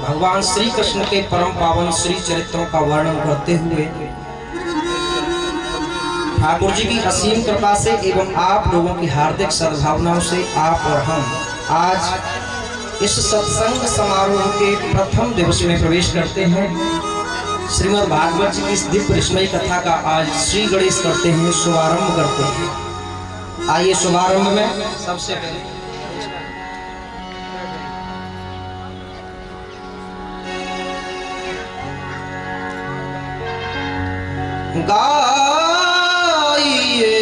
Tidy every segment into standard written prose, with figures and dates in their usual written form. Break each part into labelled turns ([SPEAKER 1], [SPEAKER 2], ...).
[SPEAKER 1] भगवान श्री कृष्ण के परम पावन श्री चरित्रों का वर्णन करते हुए ठाकुर जी की असीम कृपा से एवं आप लोगों की हार्दिक सद्भावनाओं से आप और हम आज इस सत्संग समारोह के प्रथम दिवस में प्रवेश करते हैं। श्रीमद् भागवत जी की इस दिव्य विस्मय कथा का आज श्री गणेश करते हैं, शुभारंभ करते हैं। आइए शुभारंभ में सबसे पहले गाइए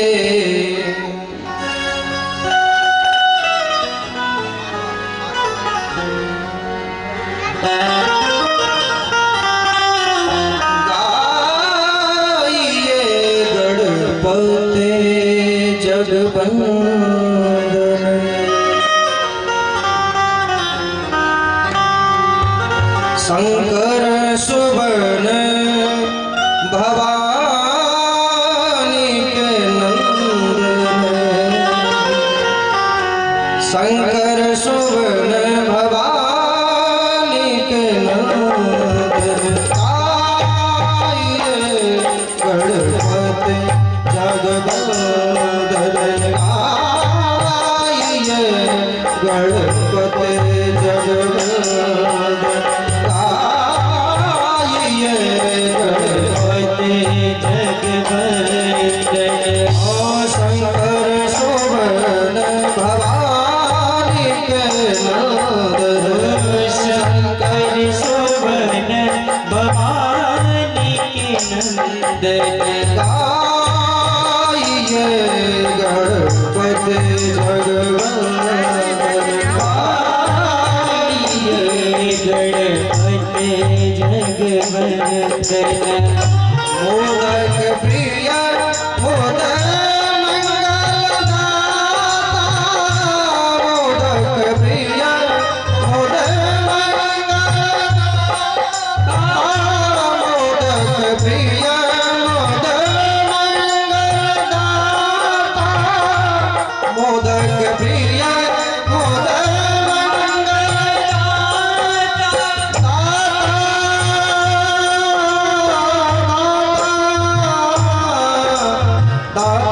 [SPEAKER 1] गणपते जगवंदन शंकर सुवन भवानी के नंदन शंकर सुवन भवानी के नंदन आइए गणपति जगवंदन आइए गणपति जगवंदन आइए गणपति जगवंदन ओ शंकर सुवन भवानी के नंदन शंकर सुवन भवानी के नंदन आइए गणपति जगवंदन गणपति जगवंदन मोदक प्रिय मोदक मंगलदाता मोदक प्रिय मोदक मंगलदाता मोदक प्रिय मोदक मंगलदाता मोदक प्रिय मोदक दाता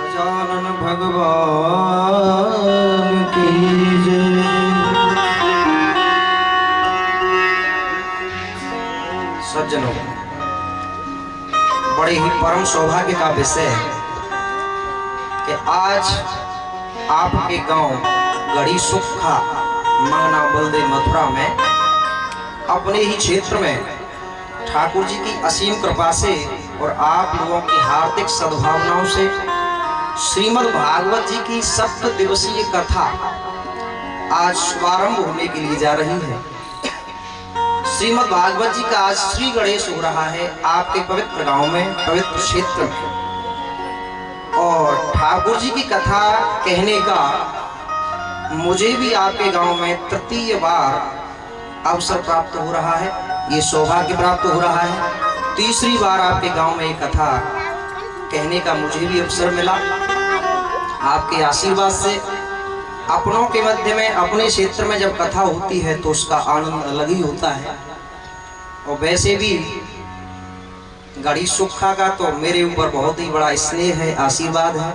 [SPEAKER 1] गजानन भगवान की जय। सज्जनों, बड़े ही परम सौभाग्य का विषय है कि आज आपके गांव गढ़ी सुखा मंगना बलदेव मथुरा में अपने ही क्षेत्र में ठाकुर जी की असीम कृपा से और आप लोगों की हार्दिक सद्भावनाओं से श्रीमद् भागवत जी की 7 दिवसीय कथा आज शुभारंभ होने के लिए जा रही है। श्रीमद् भागवत जी का आज श्री गणेश हो रहा है आपके पवित्र गांव में, पवित्र क्षेत्र में। और ठाकुर जी की कथा कहने का मुझे भी आपके गांव में तृतीय बार अवसर प्राप्त हो रहा है, ये सौभाग्य प्राप्त हो रहा है। तीसरी बार आपके गांव में ये कथा कहने का मुझे भी अवसर मिला। आपके आशीर्वाद से अपनों के मध्य में, अपने क्षेत्र में जब कथा होती है तो उसका आनंद अलग ही होता है। और वैसे भी गढ़ी सुखा का तो मेरे ऊपर बहुत ही बड़ा स्नेह है, आशीर्वाद है।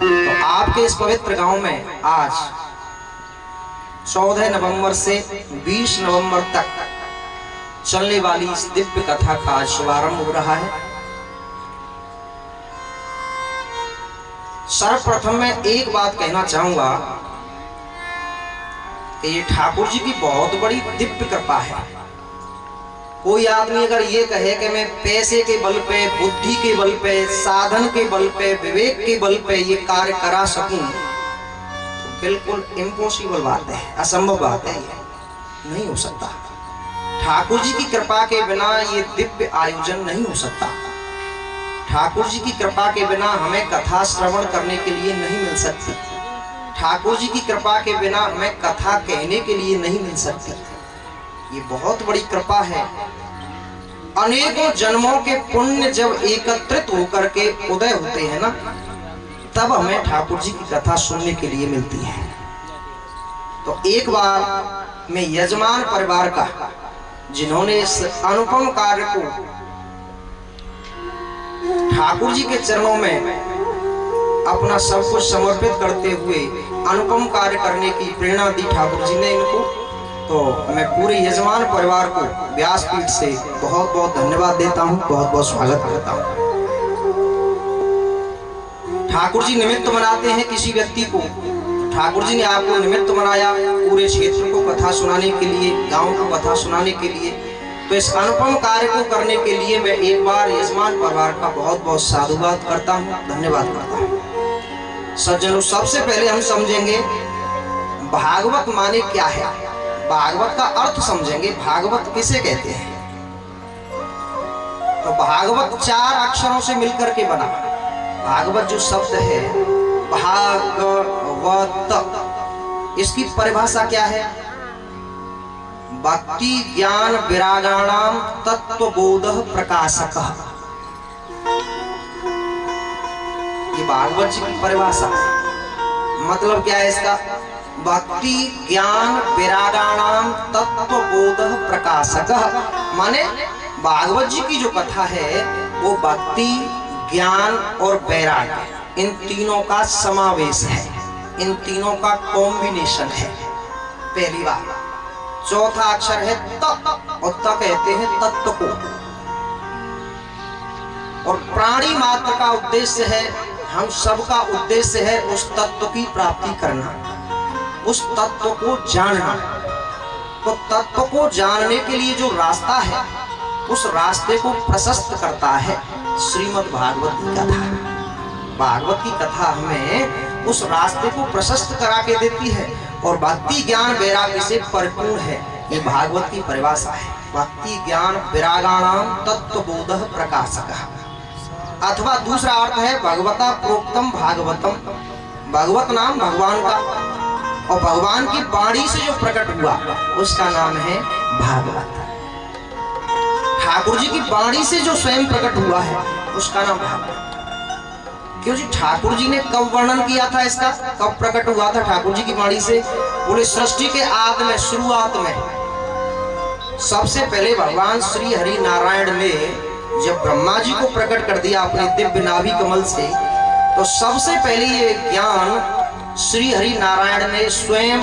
[SPEAKER 1] तो आपके इस पवित्र गांव में आज 14 नवंबर से 20 नवंबर तक चलने वाली इस दिव्य कथा का आज शुभारंभ हो रहा है। सर्वप्रथम मैं एक बात कहना चाहूंगा कि ये ठाकुर जी की बहुत बड़ी दिव्य कृपा है। कोई आदमी अगर ये कहे कि मैं पैसे के बल पे, बुद्धि के बल पे, साधन के बल पे, विवेक के बल पे ये कार्य करा सकूं, तो बिल्कुल इम्पॉसिबल बात है, असंभव बात है, ये नहीं हो सकता। ठाकुर जी की कृपा के बिना ये दिव्य आयोजन नहीं हो सकता। ठाकुर जी की कृपा के बिना हमें कथा श्रवण करने के लिए नहीं मिल सकती। ठाकुर जी की कृपा के बिना हमें कथा कहने के लिए नहीं मिल सकती। ये बहुत बड़ी कृपा है। अनेकों जन्मों के पुण्य जब एकत्रित होकर के उदय होते हैं ना, तब हमें ठाकुर जी की कथा सुनने के लिए मिलती है। तो एक बार मैं यजमान परिवार का, जिन्होंने इस अनुपम कार्य को ठाकुर जी के चरणों में अपना सब कुछ समर्पित करते हुए अनुपम कार्य करने की प्रेरणा दी ठाकुर जी ने इनको, तो मैं पूरे यजमान परिवार को व्यासपीठ से बहुत बहुत धन्यवाद देता हूँ, बहुत बहुत स्वागत करता हूँ। ठाकुर जी निमित्त बनाते हैं किसी व्यक्ति को, ठाकुर जी ने आपको निमित्त बनाया पूरे क्षेत्र को कथा सुनाने के लिए, गांव को कथा सुनाने के लिए। तो इस अनुपम कार्य को करने के लिए मैं एक बार यजमान परिवार का बहुत बहुत साधुवाद करता हूँ, धन्यवाद करता हूँ। सज्जनों, सबसे पहले हम समझेंगे भागवत माने क्या है, भागवत का अर्थ समझेंगे। भागवत किसे कहते हैं? तो भागवत 4 अक्षरों से मिलकर के बना। भागवत जो शब्द है, भागवत, इसकी परिभाषा क्या है? भक्ति ज्ञान विरागाणाम तत्वबोध प्रकाशकः। ये भागवत जी की परिभाषा है। मतलब क्या है इसका? भक्ति ज्ञान विरागाणाम तत्वबोध प्रकाशकः, माने भागवत जी की जो कथा है वो भक्ति, ज्ञान और वैराग्य इन तीनों का समावेश है, इन तीनों का कॉम्बिनेशन है। पहली बात। चौथा अक्षर है त, और त कहते हैं तत्व को। और प्राणी मात्र का उद्देश्य है, हम सबका उद्देश्य है उस तत्व की प्राप्ति करना, उस तत्व को जानना। तो तत्व को जानने के लिए जो रास्ता है उस रास्ते को प्रशस्त करता है श्रीमद् भागवत की कथा। भागवत की कथा हमें उस रास्ते को प्रशस्त करा के देती है और भक्ति, ज्ञान, वैराग्य से परिपूर्ण है। ये भागवत की परिभाषा है। भक्ति, ज्ञान, वैरागाणाम तत्वबोधः प्रकाशकः। अथवा दूसरा अर्थ है भगवता प्रोक्तम भागवतम। भगवत नाम भगवान का, और भगवान की वाणी से जो प्रकट हुआ उसका नाम है भागवत। ठाकुर जी की वाणी से जो स्वयं प्रकट हुआ है उसका नाम भागवत। क्यों जी? ठाकुर जी ने कब वर्णन किया था इसका, कब प्रकट हुआ था ठाकुर जी की वाणी से? पूरे सृष्टि के आदि में, शुरुआत में सबसे पहले भगवान श्री हरि नारायण ने जब ब्रह्मा जी को प्रकट कर दिया अपने दिव्य नाभि कमल से, तो सबसे पहले ये ज्ञान श्री हरि नारायण ने स्वयं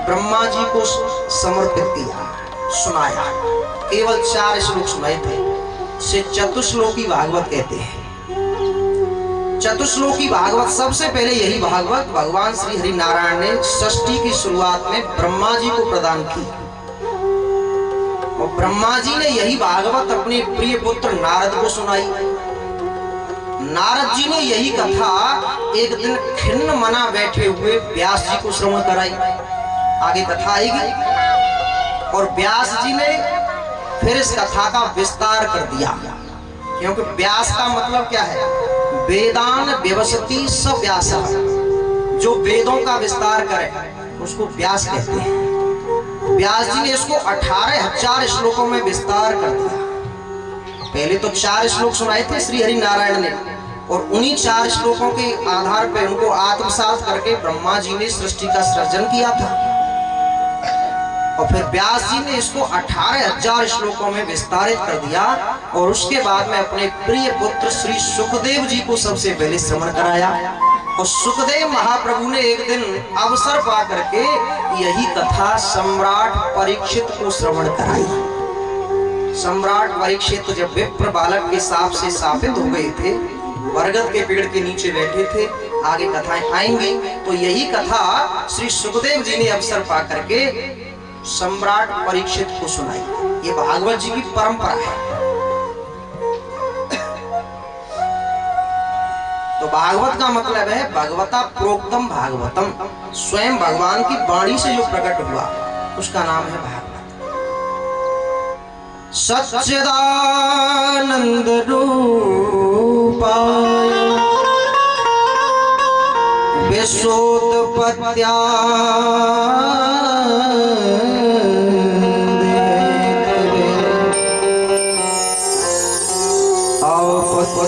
[SPEAKER 1] ब्रह्मा जी को समर्पित किया, सुनाया। केवल 4 श्लोक सुनाए थे, से चतुश्लोकी भागवत कहते हैं। चतुश्लोकी भागवत सबसे पहले यही भागवत भगवान श्री हरि नारायण ने सृष्टि की शुरुआत में ब्रह्मा जी को प्रदान की। और ब्रह्मा जी ने यही भागवत अपने प्रिय पुत्र नारद को सुनाई। नारद जी ने यही कथा एक दिन खिन्न मना बैठे हुए व्यास जी को श्रवण कराई। आगे कथा आएगी। और व्यास जी ने फिर इस कथा का विस्तार कर दिया, क्योंकि व्यास का मतलब क्या है? वेदान व्यवसति स व्यासः। जो वेदों का विस्तार करे उसको व्यास कहते हैं। व्यास जी ने इसको 18,000 श्लोकों में विस्तार कर दिया। पहले तो 4 श्लोक सुनाए थे श्री हरि नारायण ने, और उन्हीं 4 श्लोकों के आधार पर उनको आत्मसात करके ब्रह्मा जी ने सृष्टि का सृजन किया था। और फिर व्यास जी ने इसको 18,000 श्लोकों में विस्तारित कर दिया, और उसके बाद में अपने प्रिय पुत्र श्री सुखदेव जी को सबसे पहले श्रवण कराया। और सुखदेव महाप्रभु ने एक दिन अवसर पा करके यही कथा सम्राट परीक्षित को श्रवण कराई। सम्राट परीक्षित जब विप्र बालक के साप से शापित हो गए थे, बरगद के पेड़ के नीचे बैठे थे, आगे कथाएं आएंगी, तो यही कथा श्री सुखदेव जी ने अवसर पा करके सम्राट परीक्षित को सुनाई। ये भागवत जी की परंपरा है। तो भागवत का मतलब है भगवता प्रोक्तम भागवतम। स्वयं भगवान की वाणी से जो प्रकट हुआ उसका नाम है भागवत। सच्चिदानंद रूपाय विश्वोत्पत्त्या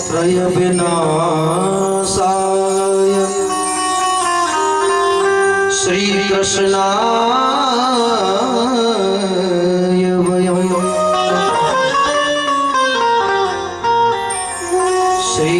[SPEAKER 1] त्रय विनाशाय श्री कृष्णाय वयम् श्री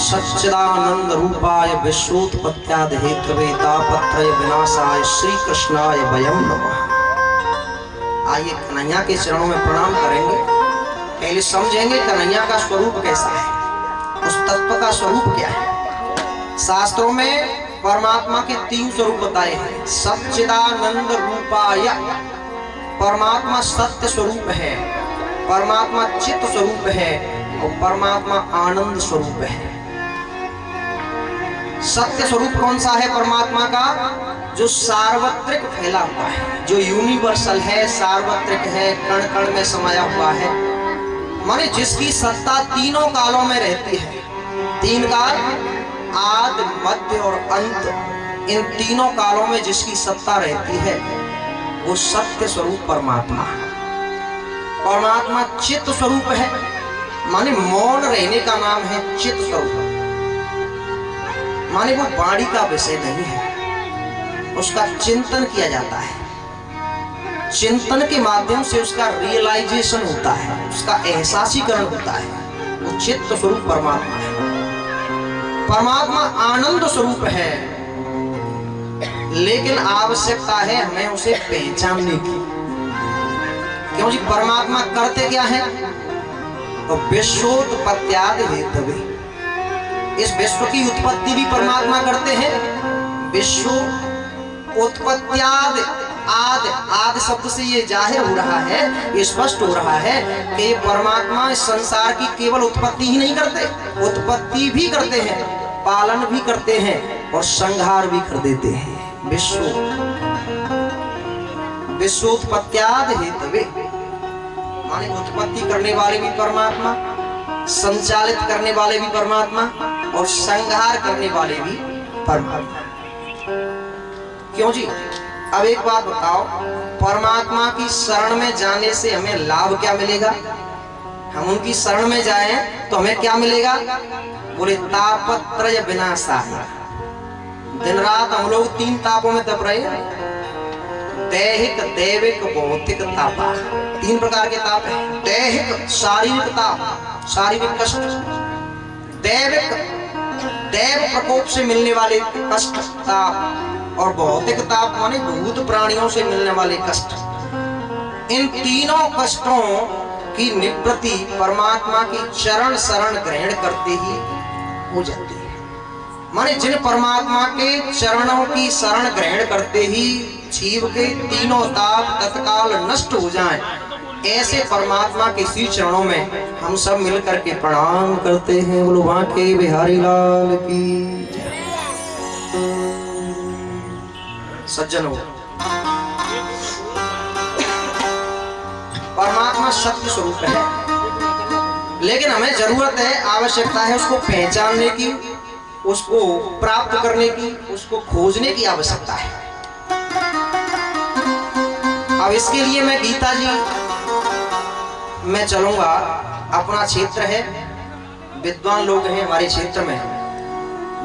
[SPEAKER 1] सच्चिदानंद रूपाय विश्वोत्पत्त्यादि हेतवे तापत्रय विनाशाय श्री कृष्णाय वयम् नमः। आइए कन्हैया के चरणों में प्रणाम करेंगे। पहले समझेंगे कन्हैया का स्वरूप कैसा है, उस तत्व का स्वरूप क्या है। शास्त्रों में परमात्मा के 3 स्वरूप बताए हैं। सच्चिदानंद रूपाय, परमात्मा सत्य स्वरूप है, परमात्मा चित्त स्वरूप है, और परमात्मा आनंद स्वरूप है। सत्य स्वरूप कौन सा है परमात्मा का? जो सार्वत्रिक फैला हुआ है, जो यूनिवर्सल है, सार्वत्रिक है, कण कण में समाया हुआ है। माने जिसकी सत्ता तीनों कालों में रहती है। 3 काल, आदि, मध्य और अंत, इन तीनों कालों में जिसकी सत्ता रहती है वो सत्य स्वरूप परमात्मा है। परमात्मा चित्त स्वरूप है, माने मौन रहने का नाम है चित्त स्वरूप। माने वो वाणी का विषय नहीं है, उसका चिंतन किया जाता है। चिंतन के माध्यम से उसका रियलाइजेशन होता है, उसका एहसासीकरण होता है। वो चित्त स्वरूप परमात्मा है। परमात्मा आनंद स्वरूप है, लेकिन आवश्यकता है हमें उसे पहचानने की। क्यों जी? परमात्मा करते क्या है? तो विश्वोत्पत्त्यादि हेतवे, इस विश्व की उत्पत्ति भी परमात्मा करते हैं। विश्व उत्पत्त्यादि, आदि, आदि शब्द से ये जाहिर हो रहा है, ये स्पष्ट हो रहा है कि ये परमात्मा इस संसार की केवल उत्पत्ति ही नहीं करते, उत्पत्ति भी करते हैं, पालन भी करते हैं और संहार भी कर देते हैं। विश्वोत्पत्त्यादि हेतवे, माने उत्पत्ति करने वाले भी परमात्मा, संचालित करने वाले भी परमात्मा और संहार करने वाले भी परमात्मा। क्यों जी? अब एक बात बताओ, परमात्मा की शरण में जाने से हमें लाभ क्या मिलेगा? हम उनकी शरण में जाएं तो हमें क्या मिलेगा? बोले तापत्रय विनाशाय। दिन रात हम लोग 3 तापों में तप रहे हैं, दैहिक, दैविक, भौतिक ताप। 3 प्रकार के ताप हैं। दैहिक शारीरिक ताप, शारीरिक कष्ट। दैविक, दैव प्रकोप से मिलने वाले कष्ट ताप। और भौतिक ताप माने भूत प्राणियों से मिलने वाले कष्ट। इन तीनों कष्टों की निवृत्ति परमात्मा की चरण शरण ग्रहण करते ही हो जाती है। माने जिन परमात्मा के चरणों की शरण ग्रहण करते ही जीव के तीनों ताप तत्काल नष्ट हो जाएं, ऐसे परमात्मा के श्री चरणों में हम सब मिलकर के प्रणाम करते हैं। बोलो बांके बिहारी लाल की। सज्जनों, परमात्मा सत्य स्वरूप है, लेकिन हमें जरूरत है, आवश्यकता है उसको पहचानने की, उसको प्राप्त करने की, उसको खोजने की आवश्यकता है। अब इसके लिए मैं गीता जी में चलूंगा। अपना क्षेत्र है, विद्वान लोग हैं हमारे क्षेत्र में।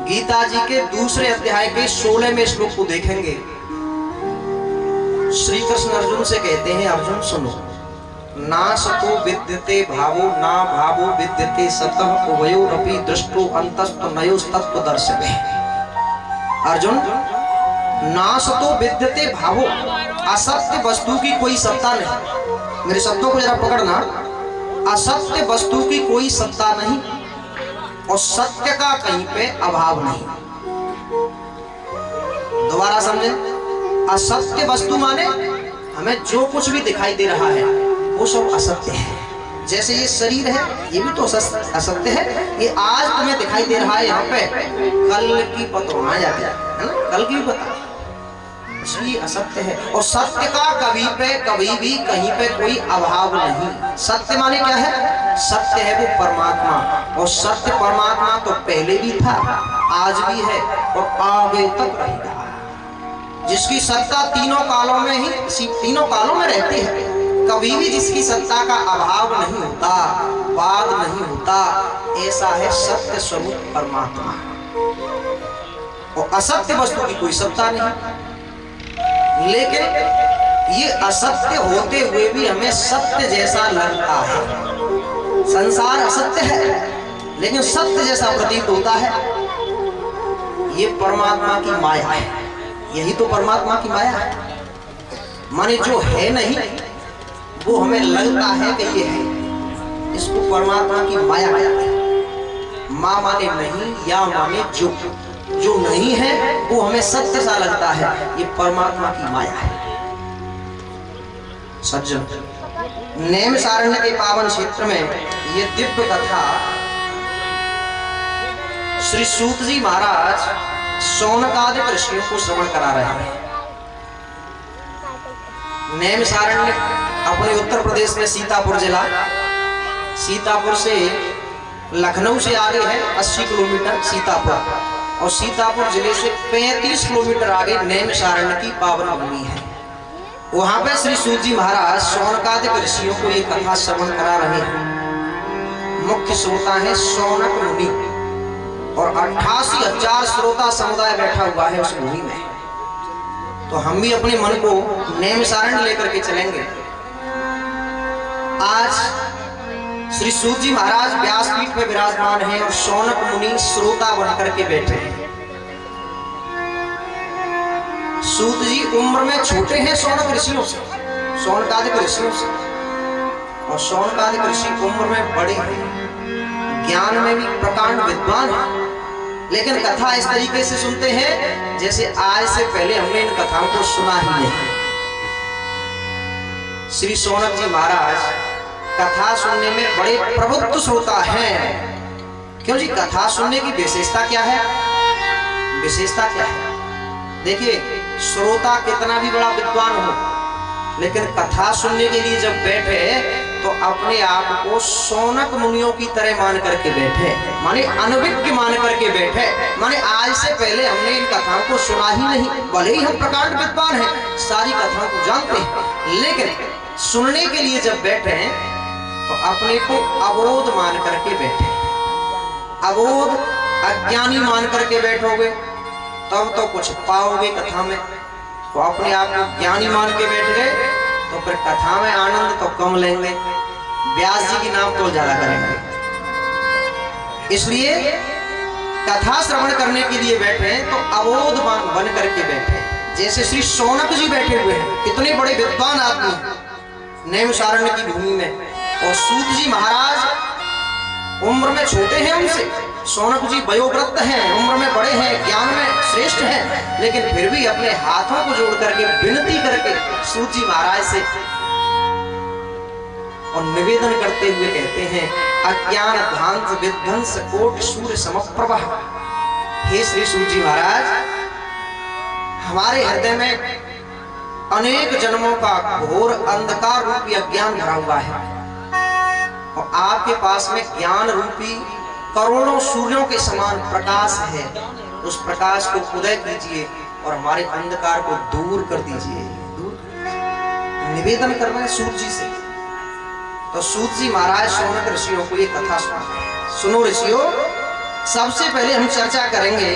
[SPEAKER 1] गीता जी के दूसरे अध्याय के 16वें श्लोक को देखेंगे। श्री कृष्ण अर्जुन से कहते हैं, अर्जुन सुनो, ना सतो विद्यते भावो ना भावो विद्यते सतः उभयोरपि दृष्टो अंतस्तु नयोस्तत्व दर्शने। अर्जुन, ना सतो विद्यते भावो, असत्य वस्तु की कोई सत्ता नहीं। मेरे शब्दों को जरा पकड़ना। असत्य वस्तु की कोई सत्ता नहीं और सत्य का कहीं पे अभाव नहीं। दोबारा समझे, असत्य वस्तु माने हमें जो कुछ भी दिखाई दे रहा है वो सब असत्य है। जैसे ये शरीर है, ये भी तो असत्य है। ये आज तुम्हें दिखाई दे रहा है यहाँ पे, कल की पता होना जाता है ना, कल की भी पता, इसलिए असत्य है। और सत्य का कभी भी कहीं पे कोई अभाव नहीं। सत्य माने क्या है? सत्य है वो परमात्मा, और सत्य परमात्मा तो पहले भी था, आज भी है और आगे तक रहेगा। जिसकी सत्ता तीनों कालों में ही, तीनों कालों में रहती है, कभी भी जिसकी सत्ता का अभाव नहीं होता, बाद नहीं होता, ऐसा है सत्य स्वरूप परमात्मा। और असत्य वस्तु की कोई सत्ता नहीं। लेकिन ये असत्य होते हुए भी हमें सत्य जैसा लगता है। संसार असत्य है लेकिन सत्य जैसा प्रतीत होता है। ये परमात्मा की माया है। यही तो परमात्मा की माया है। माने जो है नहीं वो हमें लगता है कि ये है। इसको परमात्मा की माया कहते हैं। माँ माने नहीं, या माने जो नहीं है वो हमें सत्य सा लगता है। ये परमात्मा की माया है। सज्जन, नैमिषारण्य के पावन क्षेत्र में ये दिव्य कथा श्री सूत जी महाराज शौनकादिक ऋषियों को श्रवण करा रहे हैं। नैमिषारण्य अपने उत्तर प्रदेश में सीतापुर जिला, सीतापुर से लखनऊ से आगे है 80 किलोमीटर सीतापुर, और सीतापुर जिले से 35 किलोमीटर आगे नैमिषारण्य की पावन भूमि है। वहां पे श्री सूत जी महाराज शौनकादिक ऋषियों को ये कथा श्रवण करा रहे हैं। मुख्य श्रोता है शौनक मुनि। और 88,000 श्रोता समुदाय बैठा हुआ है उस भूमि में। तो हम भी अपने मन को नैमिषारण्य लेकर के चलेंगे। आज श्री सूत जी महाराज व्यासपीठ में विराजमान हैं और शौनक मुनि श्रोता बनकर के बैठे हैं। सूत जी उम्र में छोटे हैं शौनक ऋषियों से, शौनकादिक ऋषियों से, और शौनकादिक ऋषि उम्र में बड़े हैं, ज्ञान में भी प्रकांड विद्वान हैं। लेकिन कथा इस तरीके से सुनते हैं जैसे आज से पहले हमने इन कथाओं को सुना ही नहीं। श्री शौनक जी महाराज कथा सुनने में बड़े प्रबुद्ध श्रोता हैं। क्यों जी? कथा सुनने की विशेषता क्या है? विशेषता क्या है? देखिए, श्रोता कितना भी बड़ा विद्वान हो, लेकिन कथा सुनने के लिए जब बैठे तो अपने आप को शौनक मुनियों की तरह मान करके बैठे, माने अनभिज्ञ मान करके बैठे, माने आज से पहले हमने इन कथाओं को सुना ही नहीं। भले ही हम प्रकांड विद्वान हैं, सारी कथाओं को जानते हैं, लेकिन सुनने के लिए जब बैठे तो अपने को अबोध मान करके बैठे। अबोध अज्ञानी मान करके बैठोगे तब तो कुछ पाओगे कथा में, तो अपने आप को ज्ञानी मान के बैठ गए तो फिर कथा में आनंद तो कम लेंगे, व्यास जी की नाम तो ज्यादा करेंगे। इसलिए कथा श्रवण करने के लिए बैठे तो अबोध बन करके बैठे, जैसे श्री शौनक जी बैठे हुए हैं, इतने बड़े विद्वान आदमी नैमिषारण्य की भूमि में। और सूत जी महाराज उम्र में छोटे हैं उनसे, शौनक जी वयोवृद्ध हैं, उम्र में बड़े हैं, ज्ञान में श्रेष्ठ हैं, लेकिन फिर भी अपने हाथों को जोड़ करके विनती करके सूत जी महाराज से और निवेदन करते हुए कहते हैं, अज्ञान ध्वांत विध्वंस कोट सूर्य समप्रभा। हे श्री सूत जी महाराज, हमारे हृदय में अनेक जन्मों का घोर अंधकार रूपी अज्ञान भरा हुआ है, और आपके पास में ज्ञान रूपी करोड़ों सूर्यों के समान प्रकाश है। उस प्रकाश को उदय कीजिए और हमारे अंधकार को दूर कर दीजिए। निवेदन करना है सूत जी से। तो सूत जी महाराज शौनक ऋषियों को ये कथा सुनाते हैं। सुनो ऋषियों, सबसे पहले हम चर्चा करेंगे।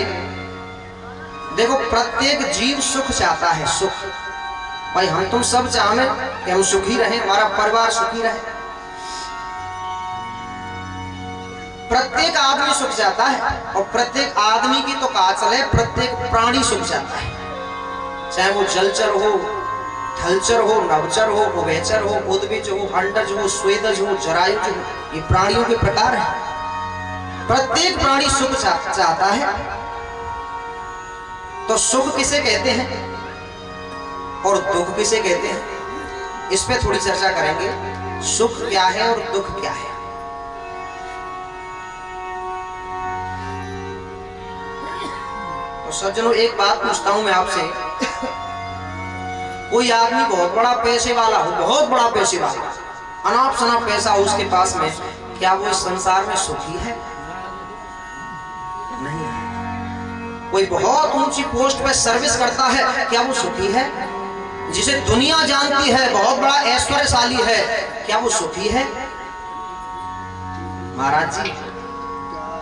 [SPEAKER 1] देखो, प्रत्येक जीव सुख चाहता है, सुख। भाई हम तुम सब चाहें कि हम सुखी रहें, हमारा परिवार सुखी रहे। प्रत्येक आदमी सुख चाहता है, और प्रत्येक आदमी की तो कहा चले प्रत्येक प्राणी सुख चाहता है, चाहे वो जलचर हो, थलचर हो, नभचर हो, उभयचर हो, उद्भिज हो, अंडज हो, स्वेदज हो, जरायुज हो, ये प्राणियों के प्रकार हैं। प्रत्येक प्राणी सुख चाहता है। तो सुख किसे कहते हैं और दुख किसे कहते हैं, इस पे थोड़ी चर्चा करेंगे। सुख क्या है और दुख क्या है। तो सज्जनों, एक बात पूछता हूं मैं आपसे, कोई आदमी बहुत बड़ा पैसे वाला हो, बहुत बड़ा पैसे वाला, अनाप शनाप पैसा हो उसके पास में, क्या वो इस संसार में सुखी है? नहीं। कोई बहुत ऊंची पोस्ट पे सर्विस करता है, क्या वो सुखी है? जिसे दुनिया जानती है, बहुत बड़ा ऐश्वर्यशाली है, क्या वो सुखी है? महाराज जी,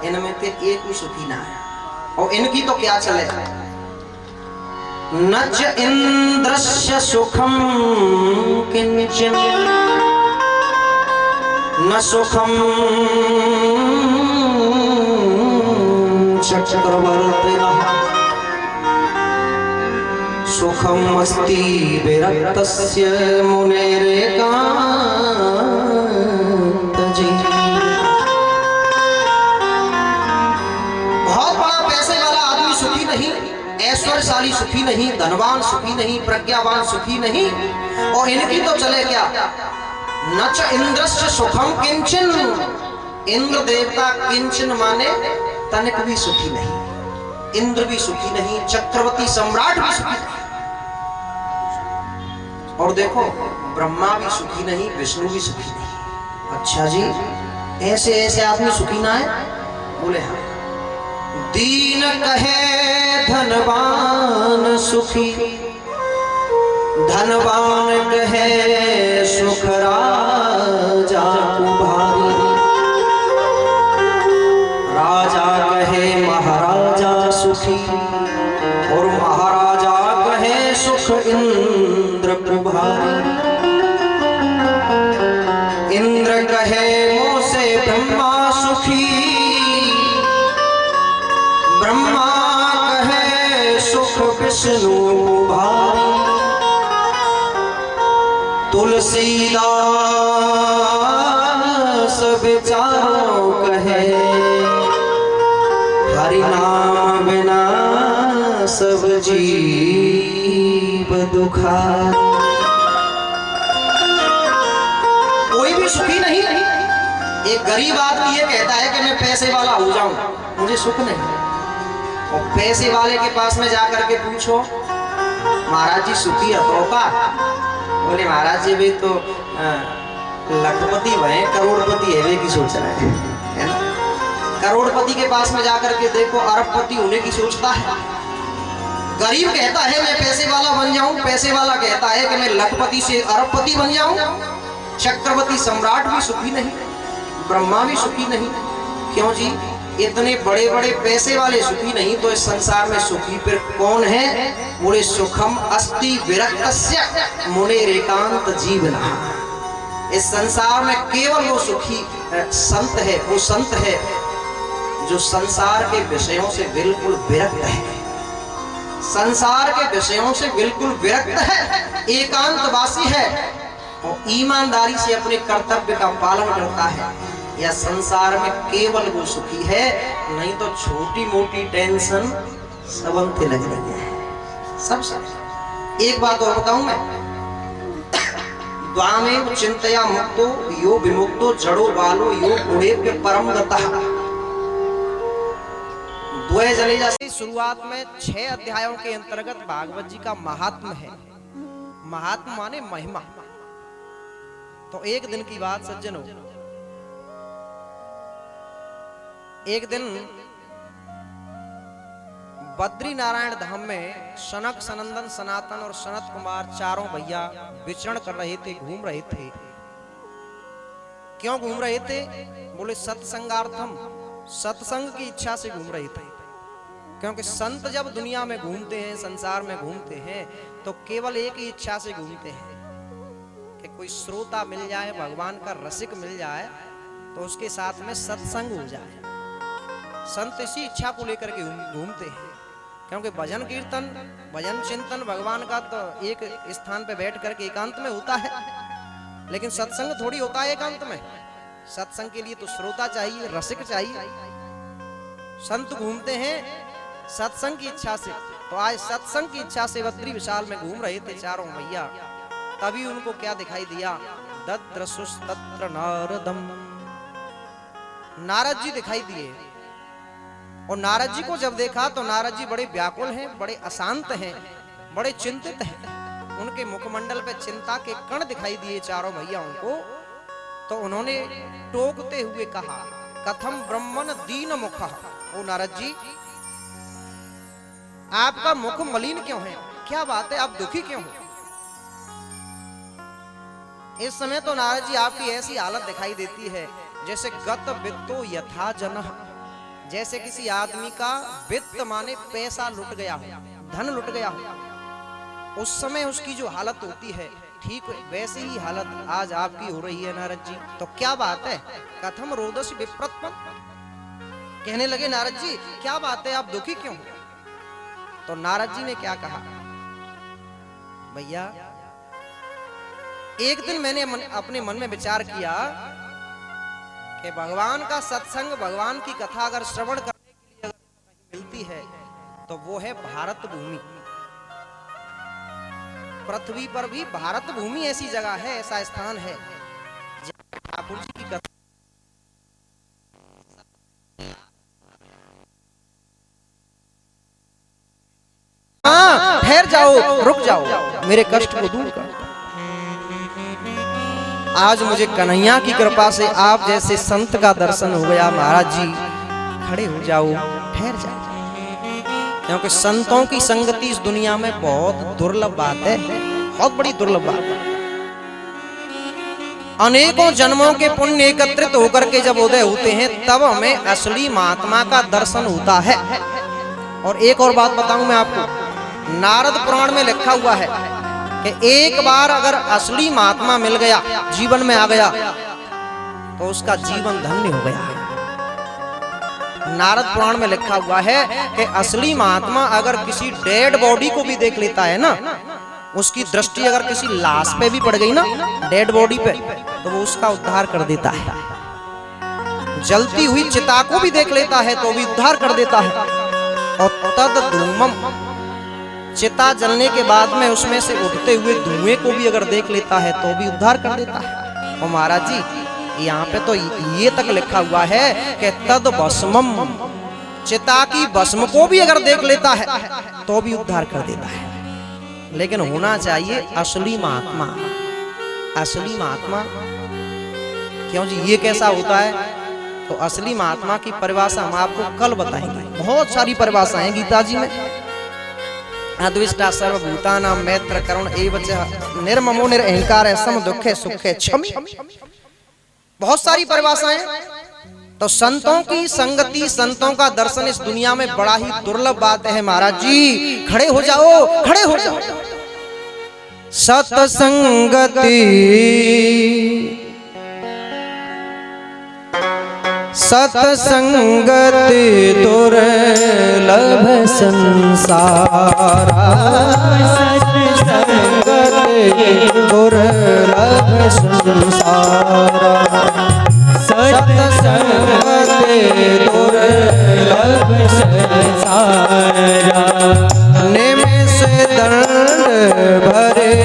[SPEAKER 1] इनमें से एक भी सुखी ना है। और इनकी तो क्या चले, नच इंद्रस्य सुखम किंचन न सुखम चक्रवर्तिनः सुखम अस्ति विरक्तस्य मुनेरेकांत जी। ऐश्वर्यशाली सुखी नहीं, धनवान सुखी नहीं, प्रज्ञावान सुखी नहीं, और इनकी तो चले क्या, नच इंद्रस्य सुखम किंचन, इंद्र देवता किंचन माने तनिक भी सुखी नहीं, इंद्र भी सुखी नहीं, चक्रवर्ती सम्राट भी सुखी नहीं। और देखो, ब्रह्मा भी सुखी नहीं, विष्णु भी सुखी नहीं। अच्छा जी, ऐसे ऐसे आदमी सुखी ना है? बोले हाँ। दीन कहे धनवान सुखी, धनवान कहे सुख राजा को भारी, राजा कहे सुख विष्णु भारी, तुलसीदास विचारो कहे, हरि नाम बिना सब जीव दुखा। कोई भी सुखी नहीं। एक गरीब आदमी ये कहता है कि मैं पैसे वाला हो जाऊं, मुझे सुख नहीं। और पैसे वाले के पास में जाकर के पूछो, महाराज जी सुखी है तो का? बोले महाराज जी भी तो लखपति भय करोड़पति है वे की सोच रहे हैं, है ना? करोड़पति के पास में जाकर के देखो अरबपति होने की सोचता है। गरीब कहता है मैं पैसे वाला बन जाऊं, पैसे वाला कहता है कि मैं लखपति से अरबपति बन जाऊं। चक्रवर्ती सम्राट भी सुखी नहीं, ब्रह्मा भी सुखी नहीं। क्यों जी? इतने बड़े बड़े पैसे वाले सुखी नहीं तो इस संसार में सुखी फिर कौन है? बोले सुखम अस्ति विरक्तस्य मुनेरेकांत जीवना। इस संसार में केवल वो सुखी संत है, वो संत है जो संसार के विषयों से बिल्कुल विरक्त है, संसार के विषयों से बिल्कुल विरक्त है, एकांतवासी है और ईमानदारी से अपने कर्तव्य का पालन करता है। या संसार में केवल वो सुखी है, नहीं तो छोटी मोटी टेंशन सबंते लग रही है सब। एक बात और बताऊं मैं, द्वामेव चिंतया मुक्तो यो विमुक्तो जड़ो बालो यो गुणेभ्य परम गतः। द्वय जने जैसे शुरुआत में 6 अध्यायों के अंतर्गत भागवत जी का महात्म है। महात्म माने महिमा। तो एक दिन की बात सज्जनों, एक दिन बद्री नारायण धाम में सनक, सनंदन, सनातन और सनत कुमार चारों भैया विचरण कर रहे थे, घूम रहे थे। क्यों घूम रहे थे? बोले सत्संगार्थम, सत्संग की इच्छा से घूम रहे थे। क्योंकि संत जब दुनिया में घूमते हैं, संसार में घूमते हैं, तो केवल एक ही इच्छा से घूमते हैं कि कोई श्रोता मिल जाए, भगवान का रसिक मिल जाए, तो उसके साथ में सत्संग हो जाए। संत इसी इच्छा को लेकर के घूमते हैं। क्योंकि भजन कीर्तन, भजन चिंतन भगवान का तो एक स्थान पे बैठ करके एकांत में होता है, लेकिन सत्संग थोड़ी होता है एकांत में। सत्संग के लिए तो श्रोता चाहिए, रसिक चाहिए। संत घूमते हैं सत्संग की इच्छा से। तो आज सत्संग की इच्छा से बद्री विशाल में घूम रहे थे चारों भैया। तभी उनको क्या दिखाई दिया? दद्रसुस्तत्र नारदम, नारद जी दिखाई दिए। और नारद जी को जब देखा तो नारद जी बड़े व्याकुल हैं, बड़े अशांत हैं, बड़े चिंतित हैं। उनके मुखमंडल पे चिंता के कण दिखाई दिए चारों भैयाओं को। तो उन्होंने टोकते हुए कहा, कथम ब्रह्मन दीन मुख। ओ नारद जी, आपका मुख मलिन क्यों है? क्या बात है, आप दुखी क्यों हो? इस समय तो नारद जी आपकी ऐसी हालत दिखाई देती है जैसे गत वित्तो यथा जनः, जैसे किसी आदमी का वित्त माने पैसा लुट गया हो, धन लुट गया हो, उस समय उसकी जो हालत होती है, ठीक वैसे ही हालत आज आपकी हो रही है नारद जी। तो क्या बात है? कथम रोदस विप्रत्म। कहने लगे नारद जी, क्या बात है, आप दुखी क्यों हो? तो नारद जी ने क्या कहा? भैया, एक दिन मैंने अपने मन में विचार किया कि भगवान का सत्संग, भगवान की कथा अगर श्रवण करने के लिए मिलती है तो वो है भारत भूमि। पृथ्वी पर भी भारत भूमि ऐसी जगह है, ऐसा स्थान है जहाँ ठाकुर जी की कथा। ठहर जाओ, रुक जाओ, मेरे कष्ट को दूर कर। आज मुझे कन्हैया की कृपा से आप जैसे संत का दर्शन हो गया। महाराज जी खड़े हो जाओ, ठहर जाओ, क्योंकि संतों की संगति इस दुनिया में बहुत दुर्लभ बात है, बहुत बड़ी दुर्लभ बात है। अनेकों जन्मों के पुण्य एकत्रित होकर के जब उदय होते हैं तब हमें असली महात्मा का दर्शन होता है। और एक और बात बताऊं मैं आपको, नारद पुराण में लिखा हुआ है कि एक बार अगर असली महात्मा मिल गया, जीवन में आ गया, तो उसका जीवन धन्य हो गया। नारद पुराण में लिखा हुआ है कि असली महात्मा अगर किसी डेड बॉडी को भी देख लेता है ना, उसकी दृष्टि अगर किसी लाश पे भी पड़ गई ना, डेड बॉडी पे, तो वो उसका उद्धार कर देता है। जलती हुई चिता को भी देख लेता है तो भी उद्धार कर देता है। और तद धूमम, चिता जलने के बाद में उसमें से उठते हुए धुएं को भी अगर देख लेता है तो भी उद्धार कर देता है। और महाराज जी यहाँ पे तो ये तक लिखा हुआ है कि तद भस्मम, चिता की भस्म को भी अगर देख लेता है तो भी उद्धार कर देता है। लेकिन होना चाहिए असली महात्मा। असली महात्मा क्यों जी, ये कैसा होता है? तो असली महात्मा की परिभाषा हम आपको कल बताएंगे। बहुत सारी परिभाषाएं हैं गीता जी में। अद्विष्टा सर्वभूतानां मैत्र करुण एवच निर्ममो निरहंकार सम दुखे सुखे क्षमी, बहुत सारी परिभाषाएं। तो संतों की संगति, संतों का दर्शन इस दुनिया में बड़ा ही दुर्लभ बात है महाराज जी। खड़े हो जाओ, खड़े हो जाओ। सत्संगति सत्संगति दुर्लभ संसारा, सत्संगति दुर्लभ संसारा, सत्संगति दुर्लभ संसारा। निमिष दंड भरे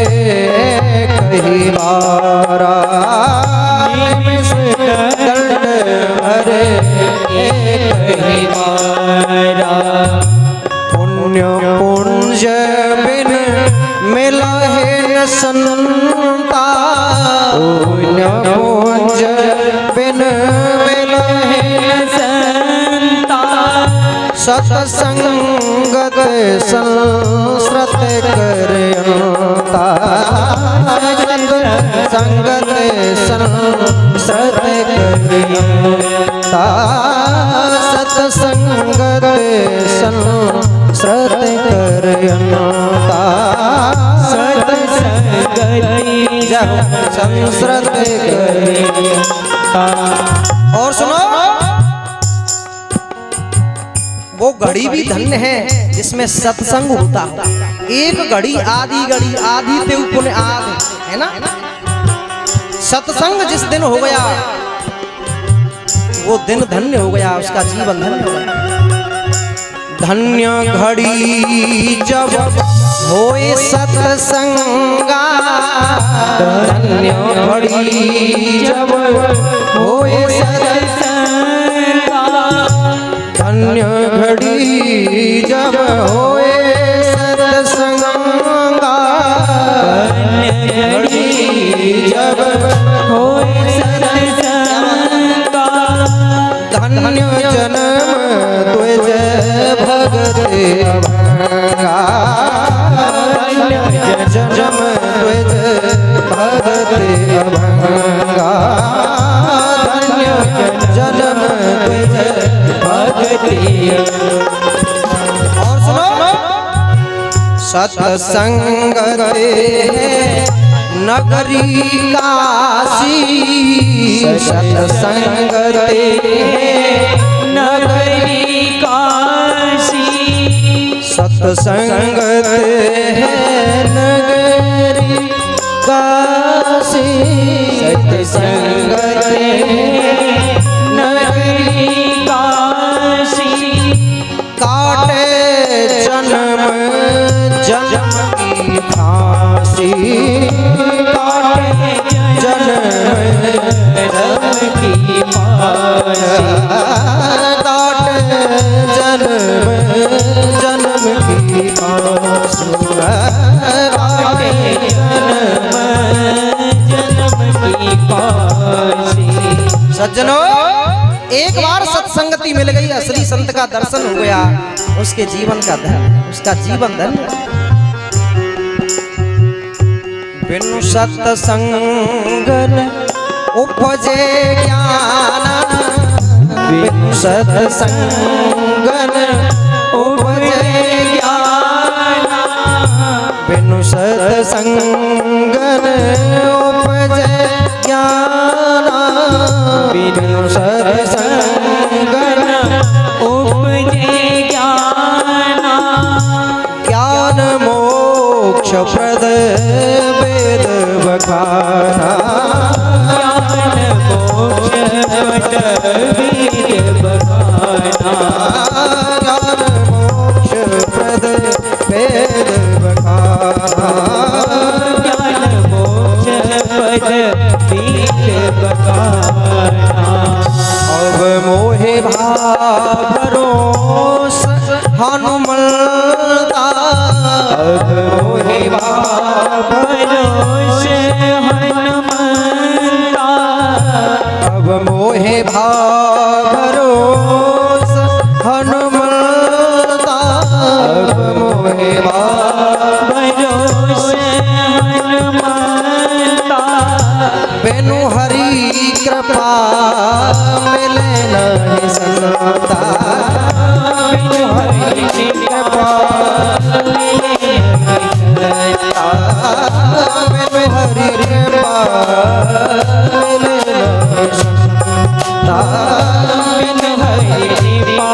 [SPEAKER 1] कही बारा, निमिष दंड भरे कही बारा। पुण्य पुंज बिन मिला है न संता, पुण्य पुंज बिन मिला है न संता। सत्संगत संस्कृत करता, सत्संगत संस्कृत करता, सत्संगत संस्कृत करता, सत्संगति संस्कृत करता। और सुनो, वो घड़ी भी धन्य है जिसमें सत्संग होता। एक घड़ी आधी घड़ी, आधी ते पुन आध, है ना। सत्संग जिस दिन हो गया वो दिन धन्य हो गया, उसका जीवन धन्य हो गया। धन्य घड़ी जब होए सत्संगा, धन्य घड़ी जब होए सत्संगा, धन्य घड़ी जब होए सत्संगा, धन्य घड़ी जब होए सत्संगा। धन्य जन्म तुझ भगत भंगा, धन्य जन्म तुझ भगत भंगा, धन्य जन्म तुझ भगत। और सुनो, सत्संग नगरी काशी, सत्संग नगरी काशी, सत्संग नगरी काशी, सत्संग नगरी काशी। काटे जन्म जन्म की फांसी, काटे जन्म जन्म की फांसी, काटे जन्म जन्म की फांसी, काटे जन्म जन्म की फांसी। सज्जनों, एक बार सत्संगति मिल गई, असली संत का दर्शन हो गया, उसके जीवन का धन, उसका जीवन धन। बिनु सत्संगन उपजे ज्ञान, बिनु सत्संगन उपजे ज्ञान, बिनु सत्संगन उपजे ज्ञान, बिनु सत्संगन मोक्ष प्रद वेद बखाना
[SPEAKER 2] ज्ञान मोक्ष वेद बखाना
[SPEAKER 1] ज्ञान मोक्ष प्रद वेद बखाना
[SPEAKER 2] ज्ञान मोक्ष प्रद वेद बखाना
[SPEAKER 1] अब मोहे भरोस हनुमंता अब मोहे
[SPEAKER 2] भरोस हनुमंता
[SPEAKER 1] अब मोहे भरोस हनुमंता अब मोहे
[SPEAKER 2] भरोस हनुमंता
[SPEAKER 1] बिनु हरि कृपा मिले नहीं संता बिनु हरि कृपा मिले नहीं संता बिनु हरि कृपा मिले नहीं संता बिनु हरि कृपा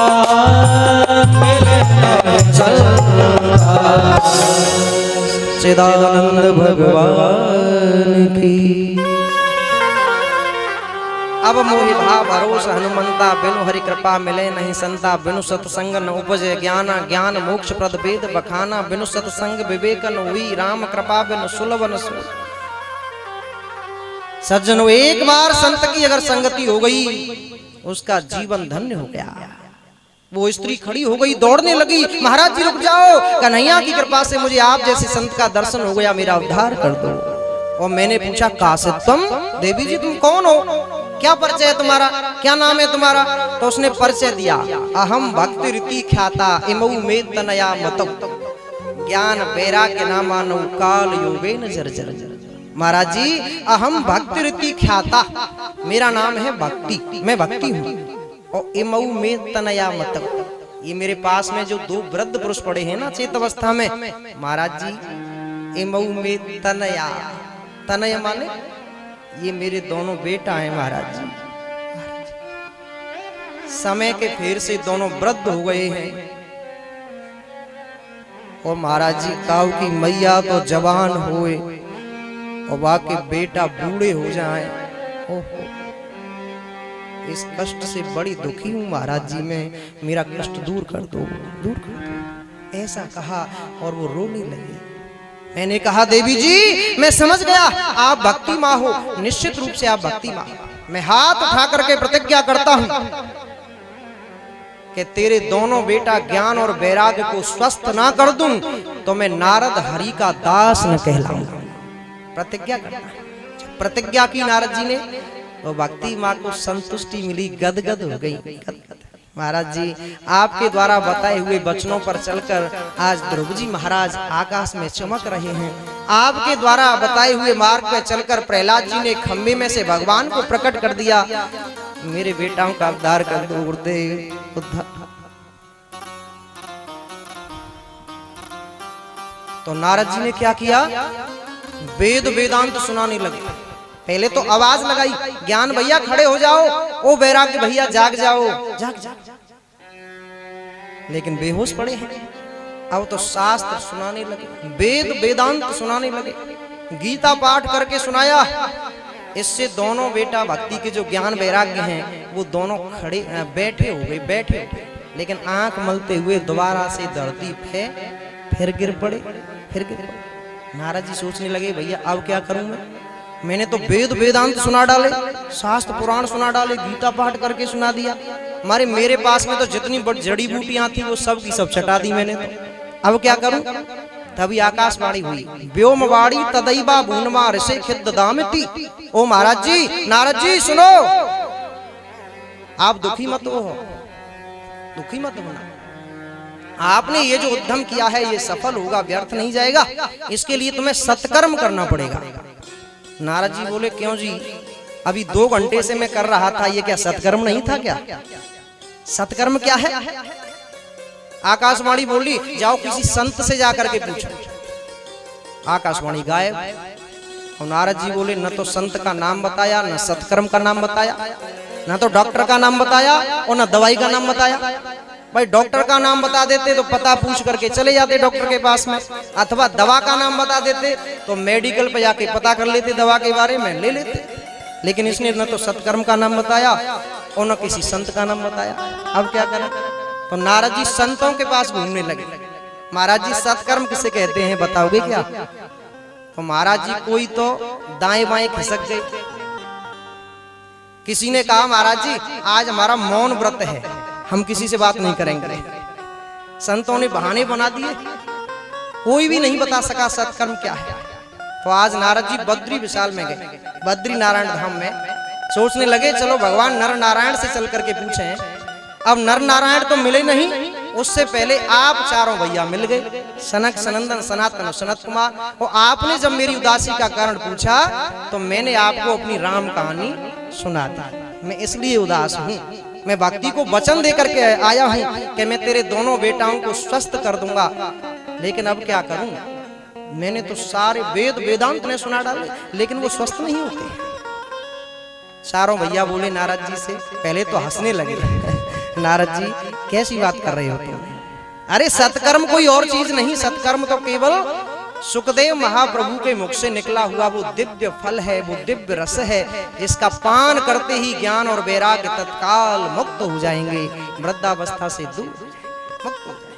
[SPEAKER 1] मिले नहीं संता। चिदानंद भगवान की। अब मोहि भाव भरोस हनुमंता बिनु हरि कृपा मिले नहीं संता बिनु सत्संग न उपजे ज्ञान ज्ञान मोक्ष प्रद वेद बखाना बिनु सत्संग विवेकन हुई राम कृपा बिनु सुलभ न सोई। सज्जनों एक बार संत की अगर संगति हो गई उसका जीवन धन्य हो गया। वो स्त्री खड़ी हो गई दौड़ने लगी, महाराज जी रुक जाओ, कन्हैया की कृपा से मुझे आप जैसे संत का दर्शन हो गया, मेरा उद्धार कर दो। और मैंने पूछा कासे तुम? देवी जी तुम कौन हो, क्या परिचय है तुम्हारा, क्या नाम है तुम्हारा? तो उसने परिचय दिया, अहम भक्ति रीति ख्याता इमऊ में तनया मतम ज्ञान वैराग्य नामानो काल योगेन जर्जर। महाराज जी अहम भक्ति रीति ख्याता, मेरा नाम है भक्ति, मैं भक्ति हूँ। और इमऊ में तनया मतम, ये मेरे पास में जो दो वृद्ध पुरुष पड़े हैं ना चेत अवस्था में, महाराज जी इमऊ में तनया, तनय माने ये मेरे दोनों बेटा हैं महाराज जी। समय के फेर से दोनों वृद्ध हो गए हैं। और महाराज जी काऊ की मैया तो जवान होए और बाकी बेटा बूढ़े हो जाएं। ओहो इस कष्ट से बड़ी दुखी हूं महाराज जी, मैं मेरा कष्ट दूर कर दो, दूर कर दो, ऐसा कहा और वो रोने लगी। मैंने कहा देवी जी मैं समझ गया आप भक्ति माँ हो, निश्चित रूप से आप भक्ति माँ। मैं हाथ उठा करके प्रतिज्ञा करता हूं कि तेरे दोनों बेटा ज्ञान और वैराग्य को स्वस्थ ना कर दूं तो मैं नारद हरि का दास न कहलाऊंगा। प्रतिज्ञा करना। प्रतिज्ञा की नारद जी ने तो भक्ति माँ को संतुष्टि मिली, गदगद हो गई। महाराज जी आपके द्वारा बताए हुए वचनों पर चलकर आज ध्रुव जी महाराज आकाश में चमक रहे हैं। आपके द्वारा बताए हुए मार्ग पर चलकर प्रहलाद जी ने खम्भे में से भगवान को प्रकट कर दिया। मेरे बेटाओं का उद्धार कर दो गुरुदेव, उद्धार। तो नारद जी ने क्या किया, वेद वेदांत सुनाने लगे। पहले तो आवाज लगाई, ज्ञान भैया खड़े हो जाओ, ओ वैराग्य भैया जाग जाओ, जाग जाग। लेकिन बेहोश पड़े हैं। अब तो शास्त्र सुनाने लगे, वेद वेदांत सुनाने लगे, गीता पाठ करके सुनाया। इससे दोनों बेटा भक्ति के जो ज्ञान वैराग्य हैं वो दोनों खड़े बैठे हो गए, बैठे। लेकिन आंख मलते हुए दोबारा से धरती पे फिर गिर पड़े, फिर गिर पड़े। नारद जी सोचने लगे भैया अब क्या करूं मैंने तो वेद वेदांत सुना डाले, शास्त्र पुराण सुना डाले, गीता पाठ करके सुना दिया, हमारे मेरे पास में तो जितनी बड़ी जड़ी बूटियां थी वो सब की सब चटा दी मैंने। तो अब क्या करूं? तभी आकाशवाणी हुई, व्योमवाणी तदैवा भूनमा ऋषि खिद्ध दामिति। ओ महाराज जी, नारद जी सुनो, आप दुखी मत हो, दुखी मत होना। आपने ये जो उद्यम किया है ये सफल होगा, व्यर्थ नहीं जाएगा। इसके लिए तुम्हें सत्कर्म करना पड़ेगा। नारद जी बोले क्यों जी, अभी 2 घंटे से मैं कर रहा था, ये क्या सत्कर्म नहीं था क्या? सत्कर्म क्या है? आकाशवाणी बोली जाओ किसी संत से जाकर के पूछो। आकाशवाणी गायब। और नारद जी बोले न तो संत का नाम बताया, न सत्कर्म का नाम बताया, न तो डॉक्टर का नाम बताया और न दवाई का नाम बताया। भाई डॉक्टर का नाम बता देते तो पता पूछ करके चले जाते डॉक्टर के पास में, अथवा दवा का नाम बता देते तो मेडिकल पे जाके पता कर लेते दवा के बारे में, ले लेते। लेकिन इसने न तो सत्कर्म का नाम बताया और न किसी संत का नाम बताया। अब क्या करें? तो नारद जी संतों के पास घूमने लगे। महाराज जी सत्कर्म किसे कहते हैं बताओगे क्या? तो महाराज जी कोई तो दाएं बाएं खिसक गए। किसी ने कहा महाराज जी आज हमारा मौन व्रत है, हम किसी से बात नहीं करेंगे। संतों ने बहाने बना दिए, कोई भी नहीं बता सका सत्कर्म क्या है। तो आज नारद जी बद्री विशाल में गए, बद्री नारायण धाम में। सोचने लगे चलो भगवान नर नारायण से चल करके पूछें। अब नर नारायण तो मिले नहीं, उससे पहले आप चारों भैया मिल गए, सनक सनंदन सनातन सनत कुमार। और आपने जब मेरी उदासी का कारण पूछा तो मैंने आपको अपनी राम कहानी सुना दी। मैं इसलिए उदास हूँ, मैं भक्ति को वचन दे करके आया हूँ कि मैं तेरे दोनों बेटाओं को स्वस्थ कर दूंगा। लेकिन अब क्या करूं? मैंने तो सारे वेद वेदांत ने सुना डाले, लेकिन वो स्वस्थ नहीं होते। चारों भैया बोले नारद जी से, पहले तो हंसने लगे। नारद जी कैसी बात कर रहे हो तुम? अरे सत्कर्म कोई और चीज नहीं, सत्कर्म तो केवल सुखदेव महाप्रभु के मुख से निकला हुआ वो दिव्य फल है, वो दिव्य रस है, जिसका पान करते ही ज्ञान और वैराग्य तत्काल मुक्त हो जाएंगे, वृद्धावस्था से दूर मुक्त हो जाएंगे।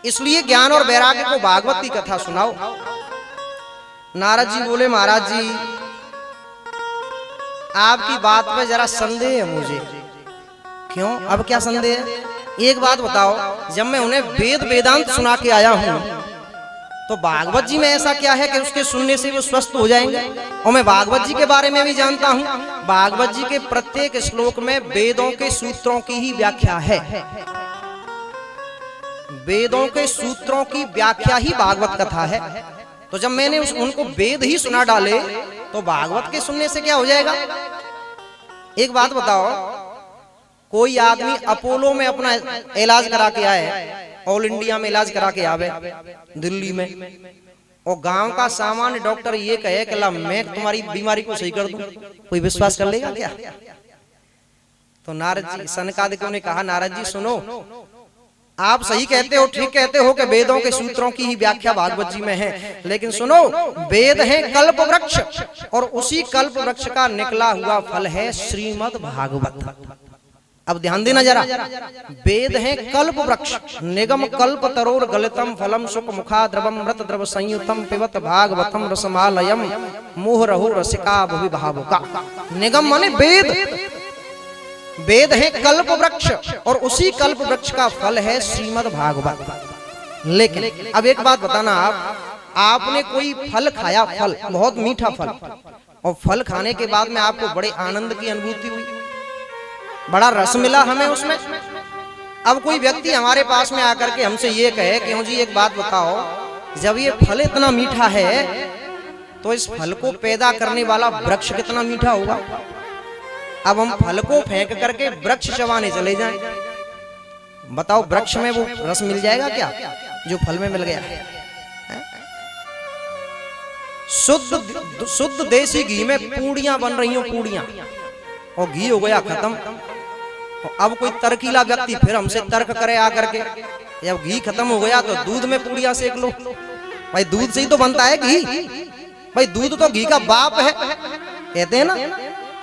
[SPEAKER 1] इसलिए ज्ञान और वैराग्य को भागवत की कथा सुनाओ। नारद जी बोले महाराज जी आपकी बात में जरा संदेह है मुझे। क्यों? अब क्या संदेह है? एक बात बताओ, जब मैं उन्हें वेद वेदांत सुना के आया हूं तो भागवत जी में ऐसा क्या है कि उसके सुनने से वो स्वस्थ हो जाएंगे? और मैं भागवत जी के बारे में भी जानता हूं, भागवत जी के प्रत्येक श्लोक में वेदों के सूत्रों की ही व्याख्या है। वेदों के सूत्रों की व्याख्या ही भागवत कथा है। तो जब मैंने उनको वेद ही सुना डाले तो भागवत के सुनने से क्या हो जाएगा? एक बात बताओ, कोई आदमी अपोलो में अपना इलाज करा के आए, ऑल इंडिया में इलाज करा के आवे दिल्ली में, और गांव का सामान्य डॉक्टर ये कहे कि ला मैं तुम्हारी बीमारी को सही कर दूं, कोई विश्वास कर लेगा क्या? तो नारद जी सनकादिकों ने कहा नारद जी सुनो, आप सही कहते हो, ठीक कहते हो कि वेदों के सूत्रों की ही व्याख्या भागवत जी में है, लेकिन सुनो वेद है कल्प वृक्ष और उसी कल्प वृक्ष का निकला हुआ फल है श्रीमद् भागवत। अब ध्यान देना जरा, वेद है कल्प वृक्ष, निगम कल्प तरोर गलितम फलम सुख मुखा द्रवम मृत द्रव संयुतम पिबत भागवतम रसमालयम मोहरहो रसिका भुवि भावुका। निगम माने वेद, वेद है कल्प वृक्ष और उसी कल्प वृक्ष का फल है श्रीमद् भागवत। लेकिन अब एक बात बताना, आपने कोई फल खाया, फल बहुत मीठा फल, और फल खाने के बाद में आपको बड़े आनंद की अनुभूति हुई, बड़ा रस मिला हमें उसमें। अब कोई व्यक्ति हमारे पास में आकर के हमसे ये कहे कि जी एक बात बताओ, जब ये फल इतना मीठा है तो इस फल को पैदा करने वाला वृक्ष कितना मीठा होगा। अब हम फल को फेंक करके वृक्ष चबाने चले जाएं, बताओ वृक्ष में वो रस मिल जाएगा क्या जो फल में मिल गया? शुद्ध देसी घी में पूड़ियां बन रही हो, पूड़ियां, और घी हो गया खत्म। तो अब कोई तर्कीला व्यक्ति फिर हमसे तर्क करे आकर के, जब घी खत्म हो गया तो दूध में पूड़ियां सेक लो। भाई दूध से ही तो बनता है घी, भाई दूध तो घी का बाप है, कहते हैं ना,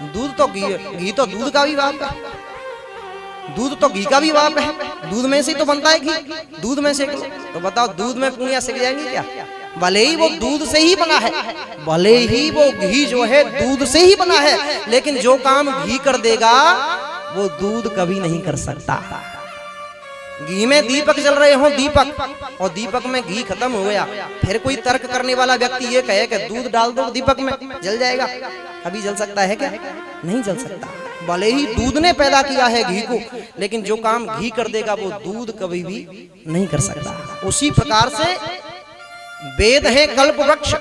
[SPEAKER 1] दूध तो घी तो दूध का भी बाप है, दूध तो घी का भी बाप है, दूध में से ही तो बनता है घी, दूध में सेक लो। तो बताओ दूध में पूड़ियां सेक जाएंगी क्या? भले ही वो दूध से ही बना है, भले ही वो घी जो है दूध से ही बना है, लेकिन जो काम घी कर देगा वो दूध कभी नहीं कर सकता। घी में दीपक जल रहे हो, दीपक, और दीपक में घी खत्म हो गया, फिर कोई तर्क करने वाला व्यक्ति ये कहे कि दूध डाल दो दीपक में, जल जाएगा? कभी जल सकता है क्या? नहीं जल सकता। भले ही दूध ने पैदा किया है घी को, लेकिन जो काम घी कर देगा वो दूध कभी भी नहीं कर सकता। उसी प्रकार से वेद है कल्प वृक्ष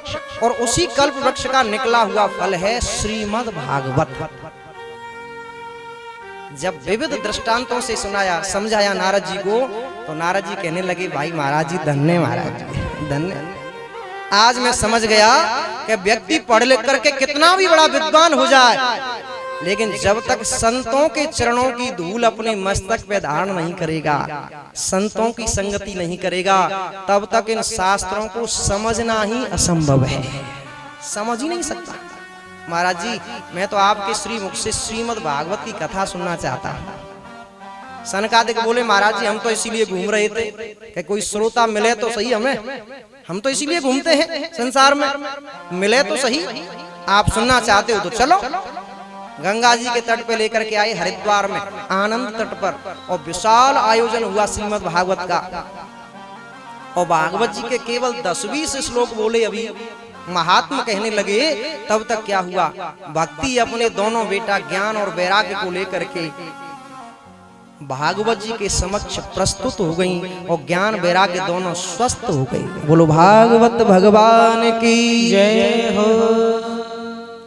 [SPEAKER 1] और उसी कल्प वृक्ष का निकला हुआ फल है श्रीमद् भागवत। जब विविध दृष्टांतों से सुनाया, समझाया नारद जी को, तो नारद जी कहने लगे भाई महाराज जी धन्य, महाराज जी धन्य। आज मैं समझ गया कि व्यक्ति पढ़ लिख करके कितना भी बड़ा विद्वान हो जाए, लेकिन जब तक संतों के चरणों की धूल अपने मस्तक पे धारण नहीं करेगा, संतों की संगति नहीं करेगा, तब तक इन शास्त्रों को समझना ही असंभव है, समझ ही नहीं सकता। महाराज जी, मैं तो आपके श्री मुख से श्रीमद् भागवत की कथा सुनना चाहता हूँ। सनकादिक बोले, महाराज जी हम तो इसीलिए घूम रहे थे कि कोई श्रोता मिले तो सही हमें, हम तो इसीलिए घूमते हैं संसार में, मिले तो सही, आप सुनना चाहते हो तो चलो। गंगा जी के तट पे लेकर के आए हरिद्वार में, आनंद तट पर, और विशाल आयोजन हुआ श्रीमद् भागवत का। और भागवत जी के केवल 10-20 श्लोक बोले, अभी महात्मा कहने लगे, तब तक क्या हुआ, भक्ति अपने दोनों बेटा ज्ञान और वैराग्य को लेकर के भागवत जी के समक्ष प्रस्तुत हो गई, और ज्ञान वैराग्य दोनों स्वस्थ हो गई। बोलो भागवत भगवान की जय हो।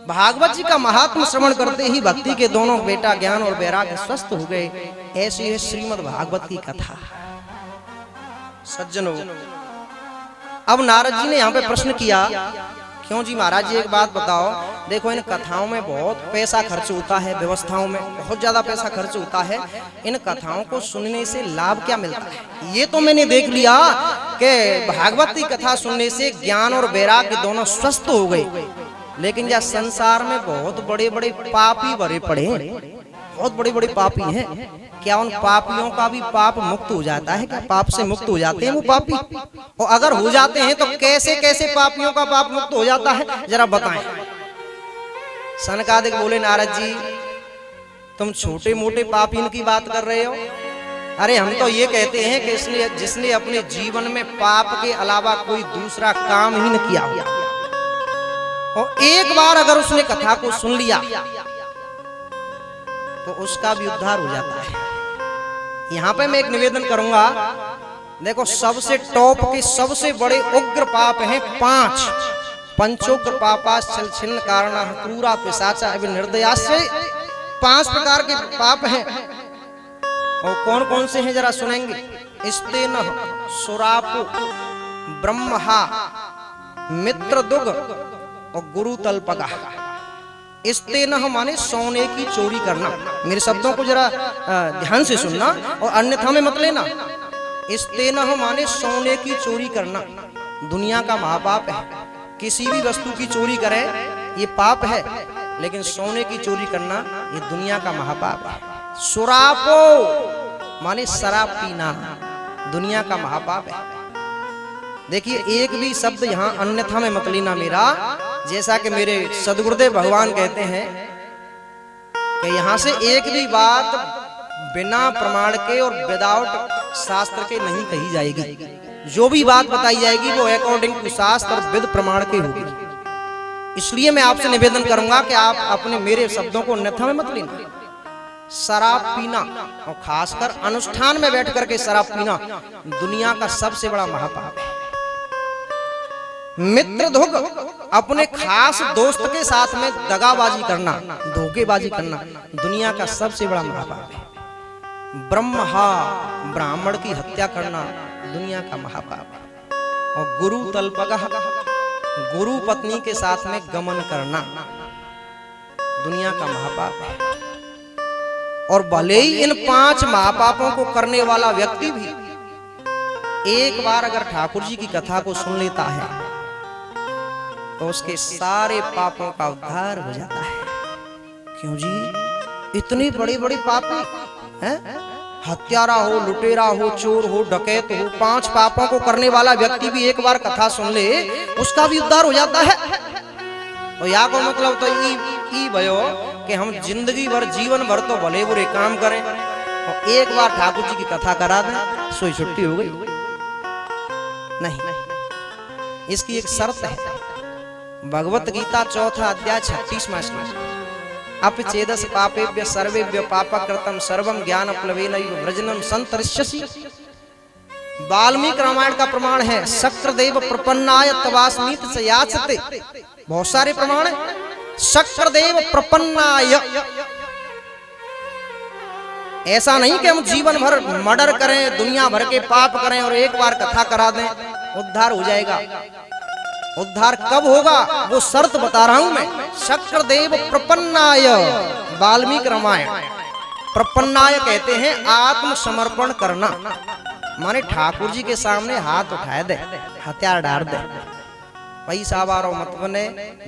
[SPEAKER 1] भागवत जी का महात्म श्रवण करते ही भक्ति के दोनों बेटा ज्ञान और वैराग्य स्वस्थ हो गए। ऐसी है श्रीमद् भागवत की कथा। सज्जनों, अब नारद जी ने यहाँ पे प्रश्न किया, क्यों जी महाराज जी एक बात बताओ, देखो इन कथाओं में बहुत पैसा खर्च होता है, व्यवस्थाओं में बहुत ज्यादा पैसा खर्च होता है, इन कथाओं को सुनने से लाभ क्या मिलता है? ये तो मैंने देख लिया कि भागवत की कथा सुनने से ज्ञान और वैराग्य दोनों स्वस्थ हो गए, लेकिन यह संसार में बहुत बड़े बड़े पापी भरे पड़े, बहुत बड़े बड़े पापी हैं, क्या उन पापियों का भी पाप मुक्त हो जाता है? क्या पाप से मुक्त हो जाते हैं वो पापी? और अगर हो जाते हैं तो कैसे कैसे पापियों का पाप मुक्त हो जाता है, जरा बताएं। सनकादिक बोले, नारद जी तुम छोटे मोटे पापी की बात कर रहे हो, अरे हम तो ये कहते हैं कि इसलिए जिसने अपने जीवन में पाप के अलावा कोई दूसरा काम ही न किया हुआ, और एक बार अगर उसने कथा को सुन लिया तो उसका भी उद्धार हो जाता है। यहाँ पे मैं एक निवेदन करूंगा, देखो सबसे टॉप के सबसे बड़े उग्र पाप हैं 5 पंचोग्र पापास छल छिन्न कारणा क्रूरा पिशाचा एवं निर्दयास्य, 5 प्रकार के पाप हैं। और कौन कौन से हैं जरा सुनेंगे। स्तेन सुरापु ब्रह्महा मित्रदुग और गुरु तलपगा। स्तेन माने सोने की चोरी करना, मेरे शब्दों को जरा ध्यान से सुनना और अन्यथा में मत लेना। स्तेन माने सोने की चोरी करना, दुनिया का महापाप है। किसी भी वस्तु की चोरी करे ये पाप है, लेकिन सोने की चोरी करना ये दुनिया का महापाप है। सुरापो माने शराब पीना, दुनिया का महापाप है। देखिए एक भी शब्द यहाँ अन्यथा में मत लेना मेरा, जैसा कि मेरे सदगुरुदेव भगवान कहते हैं कि यहाँ से एक भी बात बिना प्रमाण के और विदाउट शास्त्र के नहीं कही जाएगी। जो भी बात बताई जाएगी वो अकॉर्डिंग टू शास्त्र और विद प्रमाण के होगी। इसलिए मैं आपसे निवेदन करूंगा कि आप अपने मेरे शब्दों को अन्यथा में मत लेना। शराब पीना और खासकर अनुष्ठान में बैठ करके शराब पीना दुनिया का सबसे बड़ा महापाप है। मित्रधुग अपने खास दोस्त के साथ में दगाबाजी करना, धोखेबाजी करना दुनिया का सबसे बड़ा महापाप है। ब्रह्महा ब्राह्मण की हत्या करना दुनिया का महापाप है। और गुरु तलपगा गुरु पत्नी के साथ में गमन करना दुनिया का महापाप है। और भले ही इन 5 महापापों को करने वाला व्यक्ति भी एक बार अगर ठाकुर जी की कथा को सुन लेता है तो उसके सारे पापों का उद्धार हो जाता है। क्यों जी, इतने बड़े बड़े पापी हैं, हत्यारा हो, लुटेरा हो, चोर हो, डकैत हो, 5 पापों को करने वाला व्यक्ति भी एक बार कथा सुन ले उसका भी उद्धार हो जाता है। तो या को मतलब तो ई भयो कि हम जिंदगी भर जीवन भर तो भले बुरे काम करें और एक बार ठाकुर जी की कथा करा दें सोई छुट्टी हो गई। नहीं, इसकी एक शर्त है। भगवत गीता 4 अध्याय 36वां श्लोक, अपचेदस पापेभ्य सर्वेभ्य पापकृतं सर्वं ज्ञानप्लवेनैव व्रजनं संतरिष्यसि। वाल्मीकि रामायण का प्रमाण है, शक्रदेव प्रपन्नाय तवास्मीत स याचते। बहुत सारे प्रमाण है। शक्रदेव प्रपन्नाय, ऐसा नहीं कि हम जीवन भर मर्डर करें, दुनिया भर के पाप करें और एक बार कथा करा दें उद्धार हो जाएगा। उद्धार कब होगा वो शर्त बता रहा हूं मैं। शक्रदेव प्रपन्नाय वाल्मीकि रामायण प्रपन्नाय कहते हैं आत्मसमर्पण करना, माने ठाकुर जी के सामने हाथ उठाए दे, हथियार डाल दे। पैसा वारो मत बने,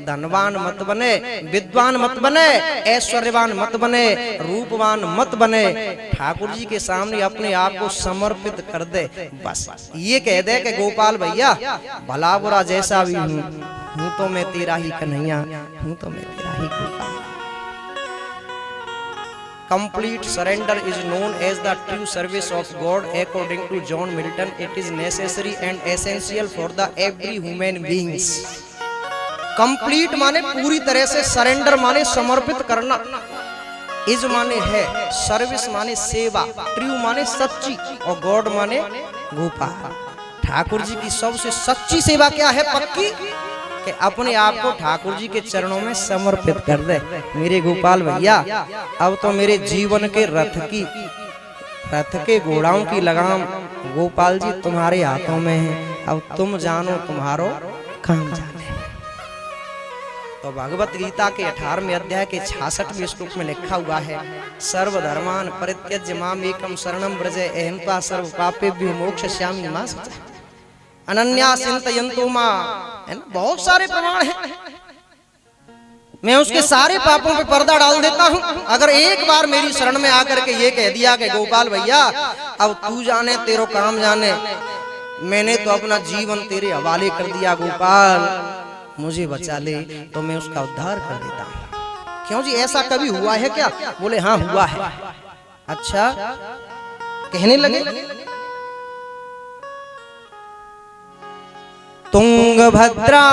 [SPEAKER 1] धनवान मत बने, विद्वान मत बने, ऐश्वर्यवान मत बने, रूपवान मत बने, ठाकुर जी के सामने अपने आप को समर्पित कर दे। बस ये कह दे कि गोपाल भैया भला बुरा जैसा भी हूँ तो मैं तेरा ही कन्हैया, हूँ तो मैं तेरा ही Gopal. Complete surrender is known as the true service of God. According to John Milton, it is necessary and essential for the every human beings. Complete माने पूरी तरह से, सरेंडर माने समर्पित करना, इज माने है, सर्विस माने सेवा, ट्रू माने सच्ची, और गॉड माने गोपाल। ठाकुर जी की सबसे सच्ची सेवा क्या है? पक्की कि अपने आप को ठाकुर जी के चरणों में समर्पित कर दे। मेरे गोपाल भैया अब तो मेरे जीवन के रथ के घोड़ाओं की लगाम गोपाल जी तुम्हारे हाथों में है, अब तुम जानो तुम्हारो काम जाने। तो भगवत गीता के 18वें अध्याय के 66वें श्लोक में लिखा हुआ है, सर्वधर्मान परित्यज्य माम एकम शरणम व्रज अहं त्वा सर्व पापेभ्यो मोक्षयिष्यामि मा शुचः अनन्या चिंतयन्तो मां। बहुत सारे प्रमाण हैं, मैं उसके सारे पापों पे पर्दा डाल देता हूं अगर एक बार मेरी शरण में आकर के ये कह दिया कि गोपाल भैया अब तू जाने तेरो काम जाने, मैंने तो अपना जीवन तेरे हवाले कर दिया, गोपाल मुझे बचा ले, तो मैं उसका उद्धार कर देता हूं। क्यों जी, ऐसा कभी हुआ है क्या? बोले हाँ हुआ है। अच्छा, कहने लगे तुंगभद्रा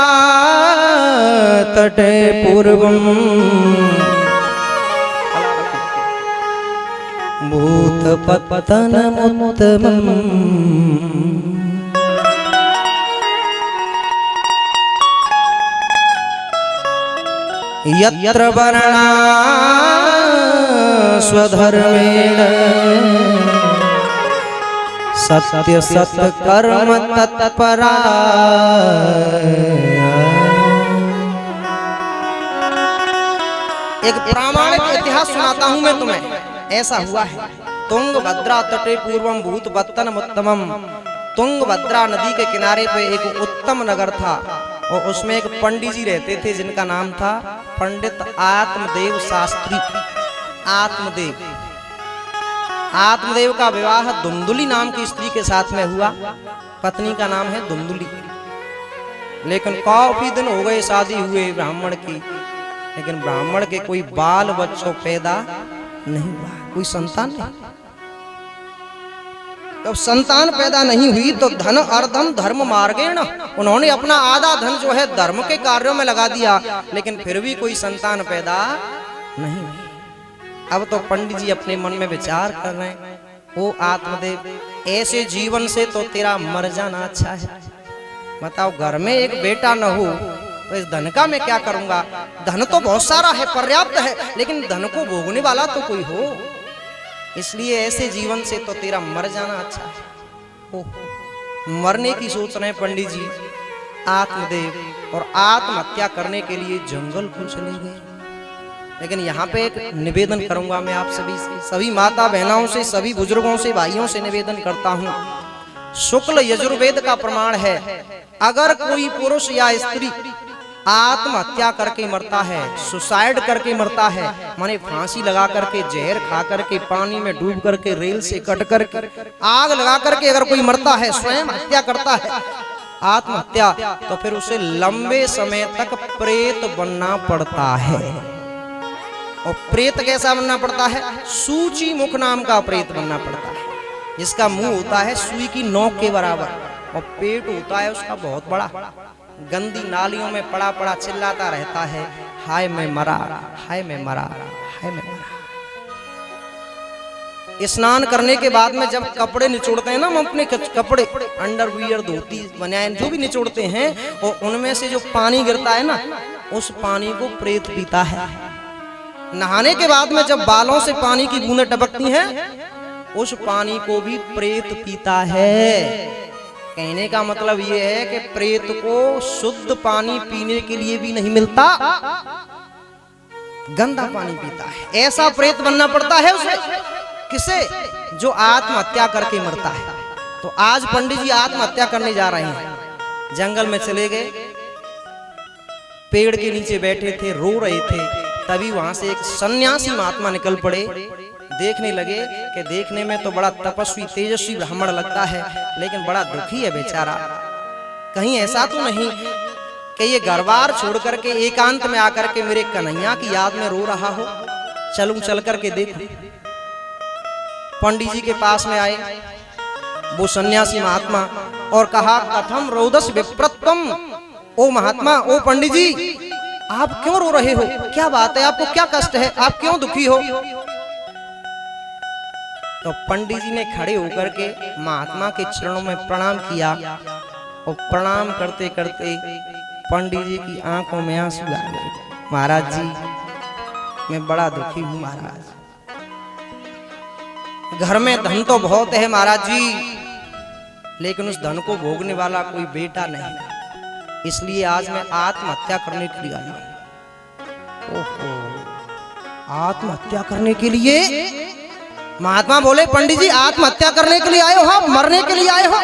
[SPEAKER 1] तटे पूर्वम भूतपतनमुत्तमम् यत्र वर्णा स्वधर्मेण सत्य सत्य कर्म तत्परा। एक प्रामाणिक इतिहास सुनाता हूं मैं तुम्हें, ऐसा हुआ है। तुंगभद्रा तटे पूर्वम भूतपत्तनमुत्तमम्। तुंगभद्रा नदी के किनारे पे एक उत्तम नगर था और उसमें एक पंडित जी रहते थे जिनका नाम था पंडित आत्मदेव शास्त्री। आत्मदेव का विवाह धुंधुली नाम की स्त्री के साथ में हुआ, पत्नी का नाम है धुंधुली। लेकिन काफी दिन हो गए शादी हुए ब्राह्मण की, लेकिन ब्राह्मण के कोई बाल बच्चों पैदा नहीं हुआ, कोई संतान नहीं। जब संतान पैदा नहीं हुई तो धन अर्धम धर्म मार्गेण, उन्होंने अपना आधा धन जो है धर्म के कार्यों में लगा दिया, लेकिन फिर भी कोई संतान पैदा नहीं हुई। अब तो पंडित जी अपने मन में विचार कर रहे हैं, ओ आत्मदेव ऐसे जीवन से तो तेरा मर जाना अच्छा है। बताओ, घर में एक बेटा न हो तो इस धन का मैं क्या करूंगा? धन तो बहुत सारा है, पर्याप्त है, लेकिन धन को भोगने वाला तो कोई हो, इसलिए ऐसे जीवन से तो तेरा मर जाना अच्छा है। ओ, मरने की सोच रहे पंडित जी आत्मदेव, और आत्महत्या करने के लिए जंगल को चले गए। लेकिन यहाँ पे एक निवेदन करूंगा मैं आप सभी माता बहनों से, सभी बुजुर्गों से, भाइयों से निवेदन करता हूँ। शुक्ल यजुर्वेद का प्रमाण है, अगर कोई पुरुष या स्त्री आत्महत्या करके मरता है, सुसाइड करके मरता है, माने फांसी लगा करके, जहर खा करके, पानी में डूब करके, रेल से कट करके, आग लगा करके अगर कोई मरता है, स्वयं हत्या करता है आत्महत्या, तो फिर उसे लंबे समय तक प्रेत बनना पड़ता है। और प्रेत कैसा बनना पड़ता है? सूची मुख नाम का प्रेत बनना पड़ता है, जिसका मुंह होता है सुई की नोक के बराबर और पेट होता है उसका बहुत बड़ा। गंदी नालियों में पड़ा पड़ा चिल्लाता रहता है, हाय मैं मरा, हाय मैं मरा, हाय मैं मरा। स्नान करने के बाद में जब कपड़े निचोड़ते हैं ना, हम अपने कपड़े, अंडरवियर, धोती, बनियान जो भी निचोड़ते हैं, और उनमें से जो पानी गिरता है ना, उस पानी को प्रेत पीता है। नहाने के बाद में जब बालों से पानी की बूंदें टपकती हैं, उस पानी को भी प्रेत पीता है। कहने का मतलब ये है कि प्रेत को शुद्ध पानी पीने के लिए भी नहीं मिलता, गंदा पानी पीता है। ऐसा प्रेत बनना पड़ता है उसे। किसे? जो आत्महत्या करके मरता है। तो आज पंडित जी आत्महत्या करने जा रहे हैं। जंगल में चले गए, पेड़ के नीचे बैठे थे, रो रहे थे। तभी वहां से एक सन्यासी महात्मा निकल पड़े। देखने लगे कि देखने में तो बड़ा तपस्वी तेजस्वी ब्राह्मण लगता है, लेकिन बड़ा दुखी है बेचारा। कहीं ऐसा तो नहीं कि ये घरबार छोड़ करके एकांत में आकर के मेरे कन्हैया की याद में रो रहा हो? चलूं, चल करके देखूं। पंडित जी के पास में आए वो सन्यासी महात्मा और कहा, कथम रोदस विप्रत्वम। ओ महात्मा, ओ पंडित जी, आप क्यों रो रहे हो? क्या बात है? आपको क्या कष्ट है? आप क्यों दुखी हो? तो पंडित जी ने खड़े होकर के महात्मा के चरणों में प्रणाम किया और प्रणाम करते करते पंडित जी की आंखों में आंसू आ गए। महाराज जी, मैं बड़ा दुखी हूं महाराज। घर में धन तो बहुत है महाराज जी, लेकिन उस धन को भोगने वाला कोई बेटा नहीं। इसलिए आज मैं आत्महत्या करने के लिए आया हूं। ओहो, आत्महत्या करने के लिए? महात्मा बोले, पंडित जी आत्महत्या करने के लिए आए हो? हाँ, मरने के लिए आए हो?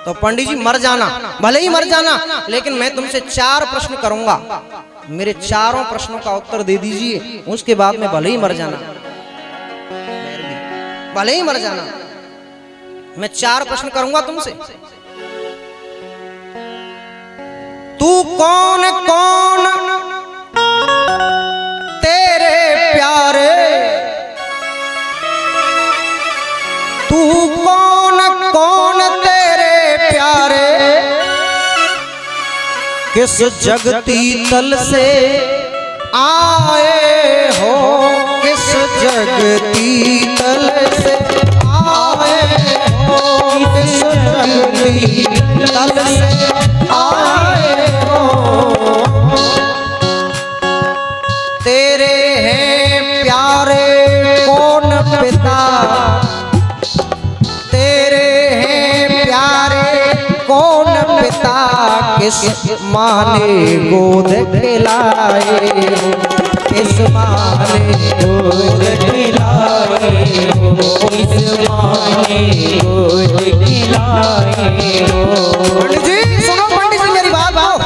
[SPEAKER 1] तो पंडित जी, मर जाना, भले ही मर जाना, लेकिन मैं तुमसे 4 प्रश्न करूंगा। मेरे चारों प्रश्नों का उत्तर दे दीजिए, उसके बाद में भले ही मर जाना, भले ही मर जाना। मैं 4 प्रश्न करूंगा तुमसे। तू कौन कौन तेरे प्यारे, तू कौन कौन तेरे प्यारे, किस जगती तल से आए हो, किस जगती तल से आए हो, किस जगती तल से आए हो। तेरे हैं प्यारे कौन पिता, तेरे हैं प्यारे कौन पिता, किस माँ ने गोद खिलाए, किस माँ ने गोद खिलाए, किस माँ ने गोद खिलाए। पंडित जी सुनो, पंडित जी मेरी बात आओ।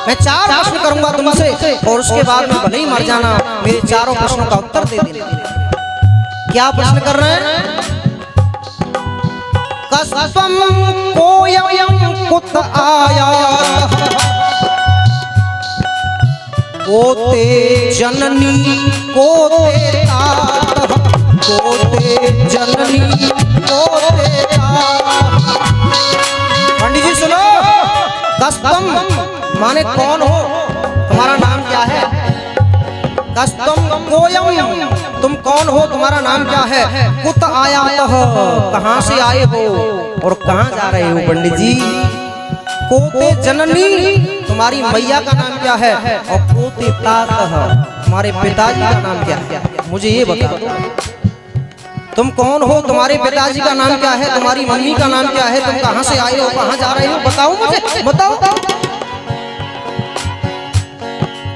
[SPEAKER 1] मैं 4 प्रश्न करूंगा तुमसे और उसके बाद में भले ही मर जाना, मेरे चारों प्रश्नों का उत्तर दे देना। क्या प्रश्न कर रहे हैं? कस्बम कोयम कुत आया, कोते जननी कोते तात, कोते जननी कोते तात। पंडित जी सुनो, कस्बम माने कौन हो, तुम्हारा नाम क्या है? कस्तम कोयम, तुम कौन हो, तुम्हारा नाम क्या है? कुत आया, कहां से आए हो और कहां जा रहे हो? पंडित जी, कोते जननी, तुम्हारी मैया का नाम क्या है? और कोते तात, तुम्हारे पिताजी का नाम क्या है? मुझे ये बता दो, तुम कौन हो, तुम्हारे पिताजी का नाम क्या है, तुम्हारी मम्मी का नाम क्या है, तुम कहां से आए हो, कहां जा रहे हो? बताओ मुझे, बताओ।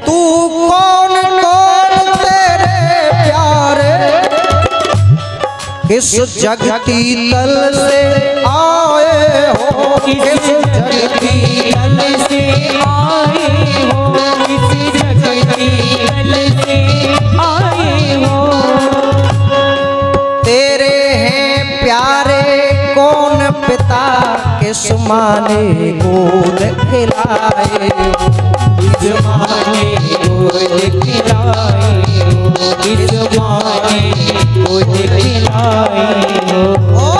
[SPEAKER 1] तू कौन कौन तेरे प्यारे, किस जगती तल से आए हो, किस जगती तल से आए हो, किस जगती तल से आए हो। तेरे हैं प्यारे कौन पिता, किस माँ ने गोद खिलाए, किस माँ ने गोद खिलाए, किस माँ ने गोद खिलाए। और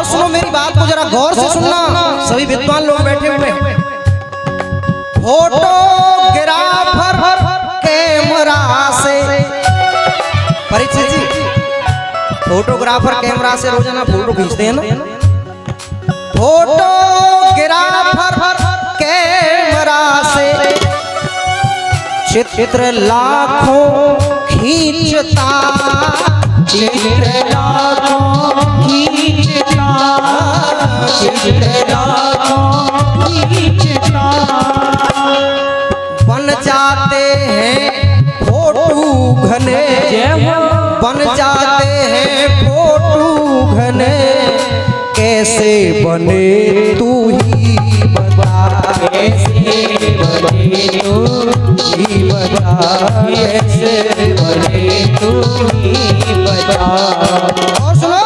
[SPEAKER 1] सुनो मेरी बात को जरा गौर से सुनना, सभी विद्वान लोग बैठे हुए हैं। फोटोग्राफर कैमरा से, परीक्षित जी, फोटोग्राफर कैमरा से रोजाना फोटो खींचते हैं ना? फोटोग्राफर कैमरा से चित्र लाखों खींचता, चित्र लाखों खींचता, चित्र लाखों खींचता। बन जाते बन जाते हैं फोटू घने, कैसे बने तू ही बता,
[SPEAKER 2] कैसे बने तू
[SPEAKER 1] ही बता,
[SPEAKER 2] कैसे बने तू ही बता।
[SPEAKER 1] और सुनो,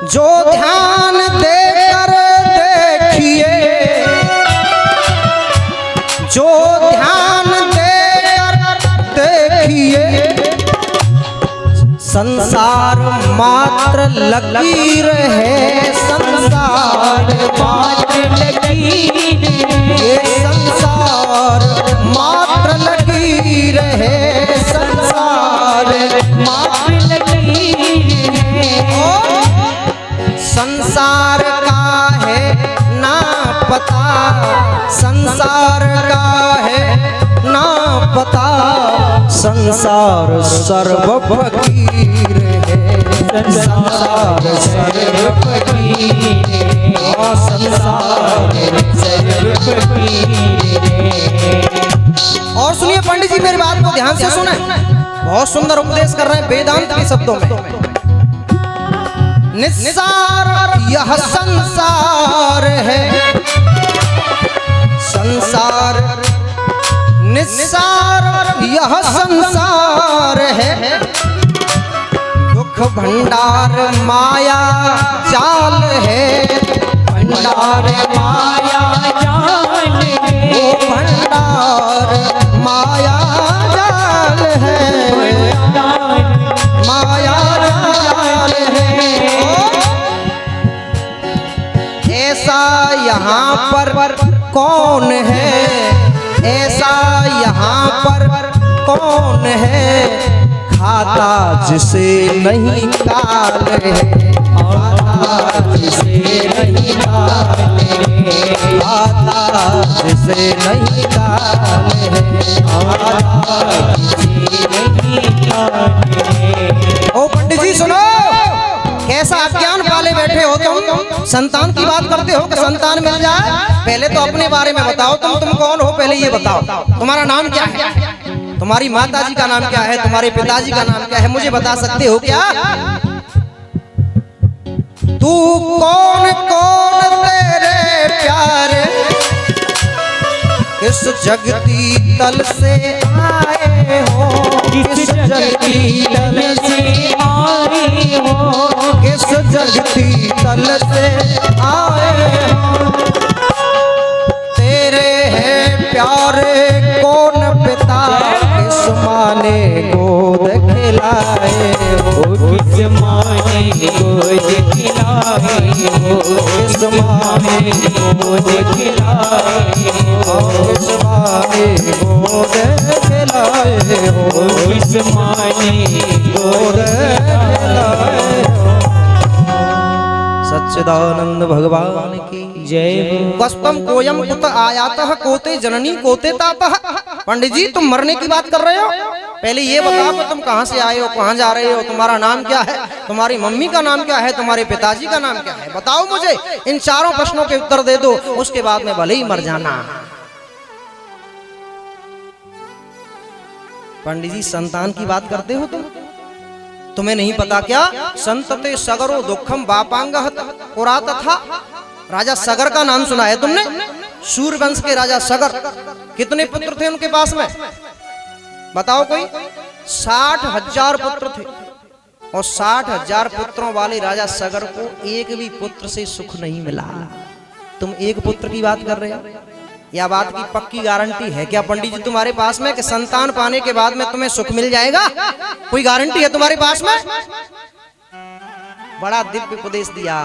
[SPEAKER 1] जो ध्यान देकर देखिए, जो ध्यान देकर देखिए, संसार मात्र लकीर है, संसार
[SPEAKER 2] मात्र लकीर
[SPEAKER 1] ये संसार मात्र लकीर है, संसार
[SPEAKER 2] मात्र लकीर है।
[SPEAKER 1] संसार का है ना पता, संसार का है ना पता, संसार सर्व फकीर है, संसार सर्व
[SPEAKER 2] फकीर है,
[SPEAKER 1] संसार
[SPEAKER 2] सर्व फकीर है।
[SPEAKER 1] और सुनिए पंडित जी, मेरी बात को ध्यान से सुने, बहुत सुंदर उपदेश कर रहे हैं वेदांत के शब्दों में। निस्सार यह संसार है, संसार निस्सार यह संसार है, दुख भंडार माया जाल है, भंडार
[SPEAKER 2] माया जाल है,
[SPEAKER 1] वो भंडार माया जाल है, माया जाल है। ऐसा यहाँ पर कौन है, ऐसा यहाँ पर कौन है, खाता जिसे नहीं काल है, खाता जिसे नहीं काल है, खाता जिसे नहीं काल है, खाता जिसे नहीं काल है। ओ पंडित जी सुनो, कैसा अज्ञान पाले बैठे हो तुम, संतान की बात करते हो कि संतान मिल जाए। पहले तो अपने बारे में बताओ, तुम कौन हो, पहले ये बताओ, तुम्हारा नाम क्या है, तुम्हारी माता जी का नाम क्या है, तुम्हारे पिताजी का नाम क्या है, मुझे बता सकते हो क्या? तू कौन कौन तेरे प्यारे किस जगती तल से आए हो,
[SPEAKER 2] किस जगती तल से आए हो,
[SPEAKER 1] किस जगती तल से आए हो, तेरे हैं प्यारे कौन पिता, किस माने गोद खिलाए हो,
[SPEAKER 2] किस माने गोद खिलाए हो,
[SPEAKER 1] किस माने
[SPEAKER 2] गोद खिलाए हो,
[SPEAKER 1] किस माने गोद खिलाए हो,
[SPEAKER 2] किस माने गोद खिलाए हो।
[SPEAKER 1] सच्चिदानंद भगवान की
[SPEAKER 2] जय हो।
[SPEAKER 1] वस्तम कोयम कुत आयातः कोते जननी कोते तापः। पंडित जी तुम मरने की बात कर रहे हो, पहले ये बताओ कि तुम कहाँ से आए हो, कहाँ जा रहे हो, तुम्हारा नाम क्या है, तुम्हारी मम्मी का नाम क्या है, तुम्हारे पिताजी का नाम क्या है, बताओ मुझे। इन चारों प्रश्नों के उत्तर दे दो, उसके बाद में भले ही मर जाना। पंडित जी संतान की बात करते हो तुम, तुम्हें नहीं पता क्या? संतते सगरो दुखम बापांगः पुरा तथा। राजा सगर का नाम सुना है तुमने? सूर्यवंश के राजा सगर, कितने पुत्र थे उनके पास में बताओ कोई? 60,000 पुत्र थे, और 60,000 पुत्रों वाले राजा सगर को एक भी पुत्र से सुख नहीं मिला। तुम एक पुत्र की बात कर रहे हो? या बात की पक्की गारंटी है क्या पंडित जी तुम्हारे पास में कि संतान पाने के बाद में तुम्हें सुख मिल जाएगा? कोई गारंटी है तुम्हारे पास में? बड़ा दिव्य उपदेश दिया,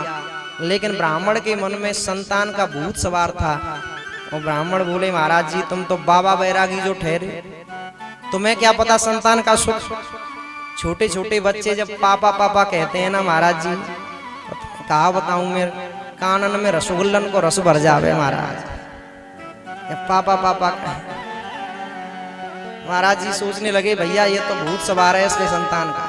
[SPEAKER 1] लेकिन ब्राह्मण के मन में संतान का भूत सवार था। और ब्राह्मण बोले महाराज जी तुम तो बाबा बैरागी जो ठहरे, तुम्हें क्या पता संतान का सुख। छोटे छोटे बच्चे जब पापा पापा कहते हैं ना महाराज जी, कहा बताऊं मेरे कानन में रसगुल्लन को रस भर जावे महाराज, पापा पापा। महाराज जी सोचने लगे भैया ये तो भूत सवार है इसके संतान का।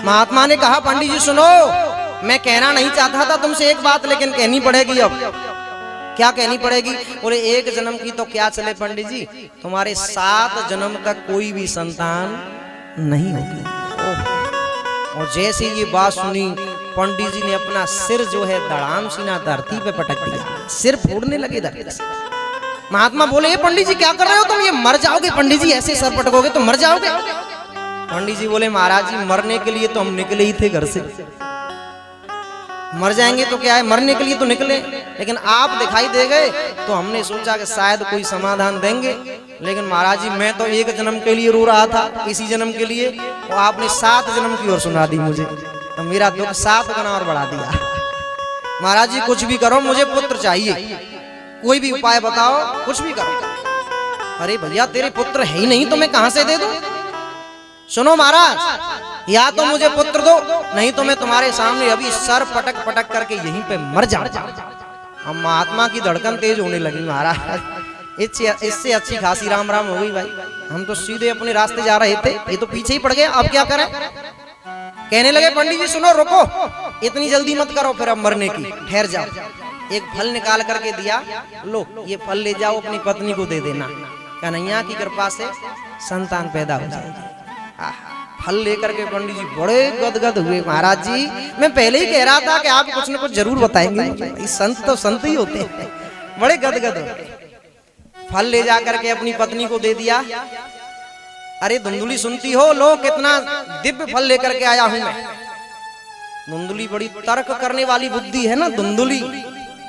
[SPEAKER 1] महात्मा ने कहा पंडित जी सुनो, मैं कहना नहीं चाहता था तुमसे एक बात, लेकिन कहनी पड़ेगी अब। क्या कहनी पड़ेगी? बोले एक जन्म की तो क्या चले पंडित जी, तुम्हारे 7 जन्म तक कोई भी संतान नहीं होगी। और जैसे ये बात सुनी पंडित जी ने अपना सिर जो है धड़ाम सीना धरती पे पटक दिया, सिर फोड़ने लगे धरती से। महात्मा बोले, ये पंडित जी क्या कर रहे हो तुम, ये मर जाओगे पंडित जी, ऐसे सर पटकोगे तो मर जाओगे। पंडित जी बोले, महाराज जी मरने के लिए तो हम निकले ही थे घर से, मर जाएंगे तो क्या है, मरने के लिए तो निकले, लेकिन आप दिखाई दे गए तो हमने सोचा कि शायद कोई समाधान देंगे। लेकिन महाराज जी मैं तो एक जन्म के लिए रो रहा था, इसी जन्म के लिए, और आपने 7 जन्म की ओर सुना दी मुझे, तो मेरा दुख 7 गुना और बढ़ा दिया। महाराज जी कुछ भी करो, मुझे पुत्र चाहिए, कोई भी उपाय बताओ, कुछ भी करो। अरे भैया तेरे पुत्र है ही नहीं तो मैं कहां से दे दूं? सुनो महाराज, या तो मुझे पुत्र दो, नहीं तो मैं तुम्हारे सामने अभी सर पटक पटक करके यहीं पे मर जाऊंगा। हम महात्मा की धड़कन तेज होने लगी महाराज, इससे अच्छी खासी राम राम हो गई भाई। हम तो सीधे अपने रास्ते जा रहे थे, ये तो पीछे ही पड़ गए, अब क्या करें? कहने लगे पंडित जी सुनो, रुको, इतनी जल्दी मत करो, फिर अब मरने की, ठहर जाओ। एक फल निकाल करके दिया, लो ये फल ले जाओ, अपनी पत्नी को दे देना, कन्हैया की कृपा से संतान पैदा हो जाएगी। फल लेकर के पंडित जी बड़े गदगद हुए। महाराज जी मैं पहले ही कह रहा था कि आप कुछ न कुछ जरूर बताएंगे, संत तो संत ही होते हैं, बड़े गदगद होते। फल ले जा करके अपनी पत्नी को दे दिया। अरे धुंधुली सुनती हो, लो कितना दिव्य फल लेकर के आया हूं मैं। धुंधुली बड़ी तर्क करने वाली बुद्धि है ना धुंधुली।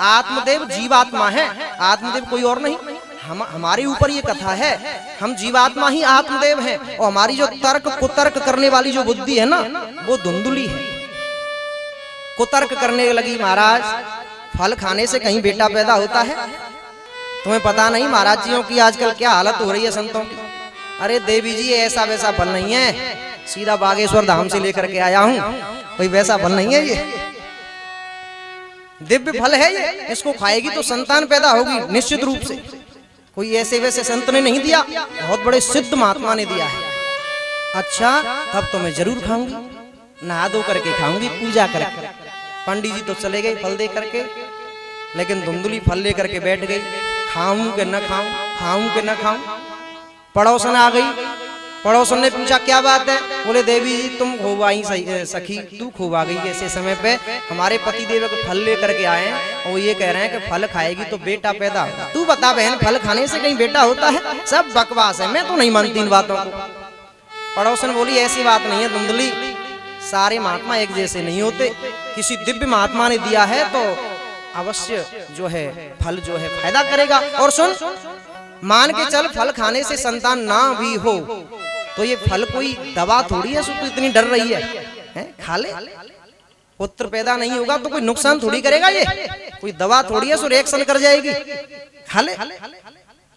[SPEAKER 1] आत्मदेव जीवात्मा है, आत्मदेव कोई और नहीं। हमारे ऊपर ये कथा है, हम जीवात्मा ही आत्मदेव हैं, और हमारी जो तर्क कुतर्क करने वाली जो बुद्धि है ना, वो धुंधुली है। कुतर्क करने लगी, महाराज फल खाने से कहीं बेटा पैदा होता है? तुम्हें पता नहीं महाराज जियों की आजकल क्या हालत हो रही है संतों की। अरे देवी जी ऐसा वैसा फल नहीं है, सीधा बागेश्वर धाम से लेकर के आया हूं, कोई वैसा फल नहीं है, ये दिव्य फल है, ये इसको खाएगी तो संतान पैदा होगी निश्चित रूप से। कोई ऐसे वैसे संत ने नहीं दिया, बहुत बड़े सिद्ध महात्मा ने दिया है। अच्छा तब तो मैं जरूर खाऊंगी, नहा धो करके खाऊंगी, पूजा करके। पंडित जी तो चले गए फल दे करके, लेकिन धुंधुली फल लेकर के बैठ गई। खाऊं कि न खाऊं, खाऊं कि न खाऊं। पड़ोसन आ गई, पड़ोसन ने पूछा क्या बात है? बोले देवी जी तुम खोवाई सखी, तू खोवा गई ऐसे समय पे, हमारे पति देव के फल लेकर के आए हैं और ये कह रहे हैं कि फल खाएगी तो बेटा पैदा होगा। तू बता बहन, फल खाने से कहीं बेटा होता है? सब बकवास है, मैं तो नहीं मानती इन बातों को। पड़ोसन बोली ऐसी बात नहीं है धुंधली, सारे महात्मा एक जैसे नहीं होते, किसी दिव्य महात्मा ने दिया है तो अवश्य जो है फल जो है फायदा करेगा। और सुन, मान के चल फल खाने से संतान ना भी हो तो ये फल कोई दवा थोड़ी है, तू इतनी डर रही है? खा ले, पुत्र पैदा नहीं होगा तो कोई नुकसान थोड़ी करेगा, ये कोई दवा थोड़ी है सो रिएक्शन कर जाएगी, खा ले,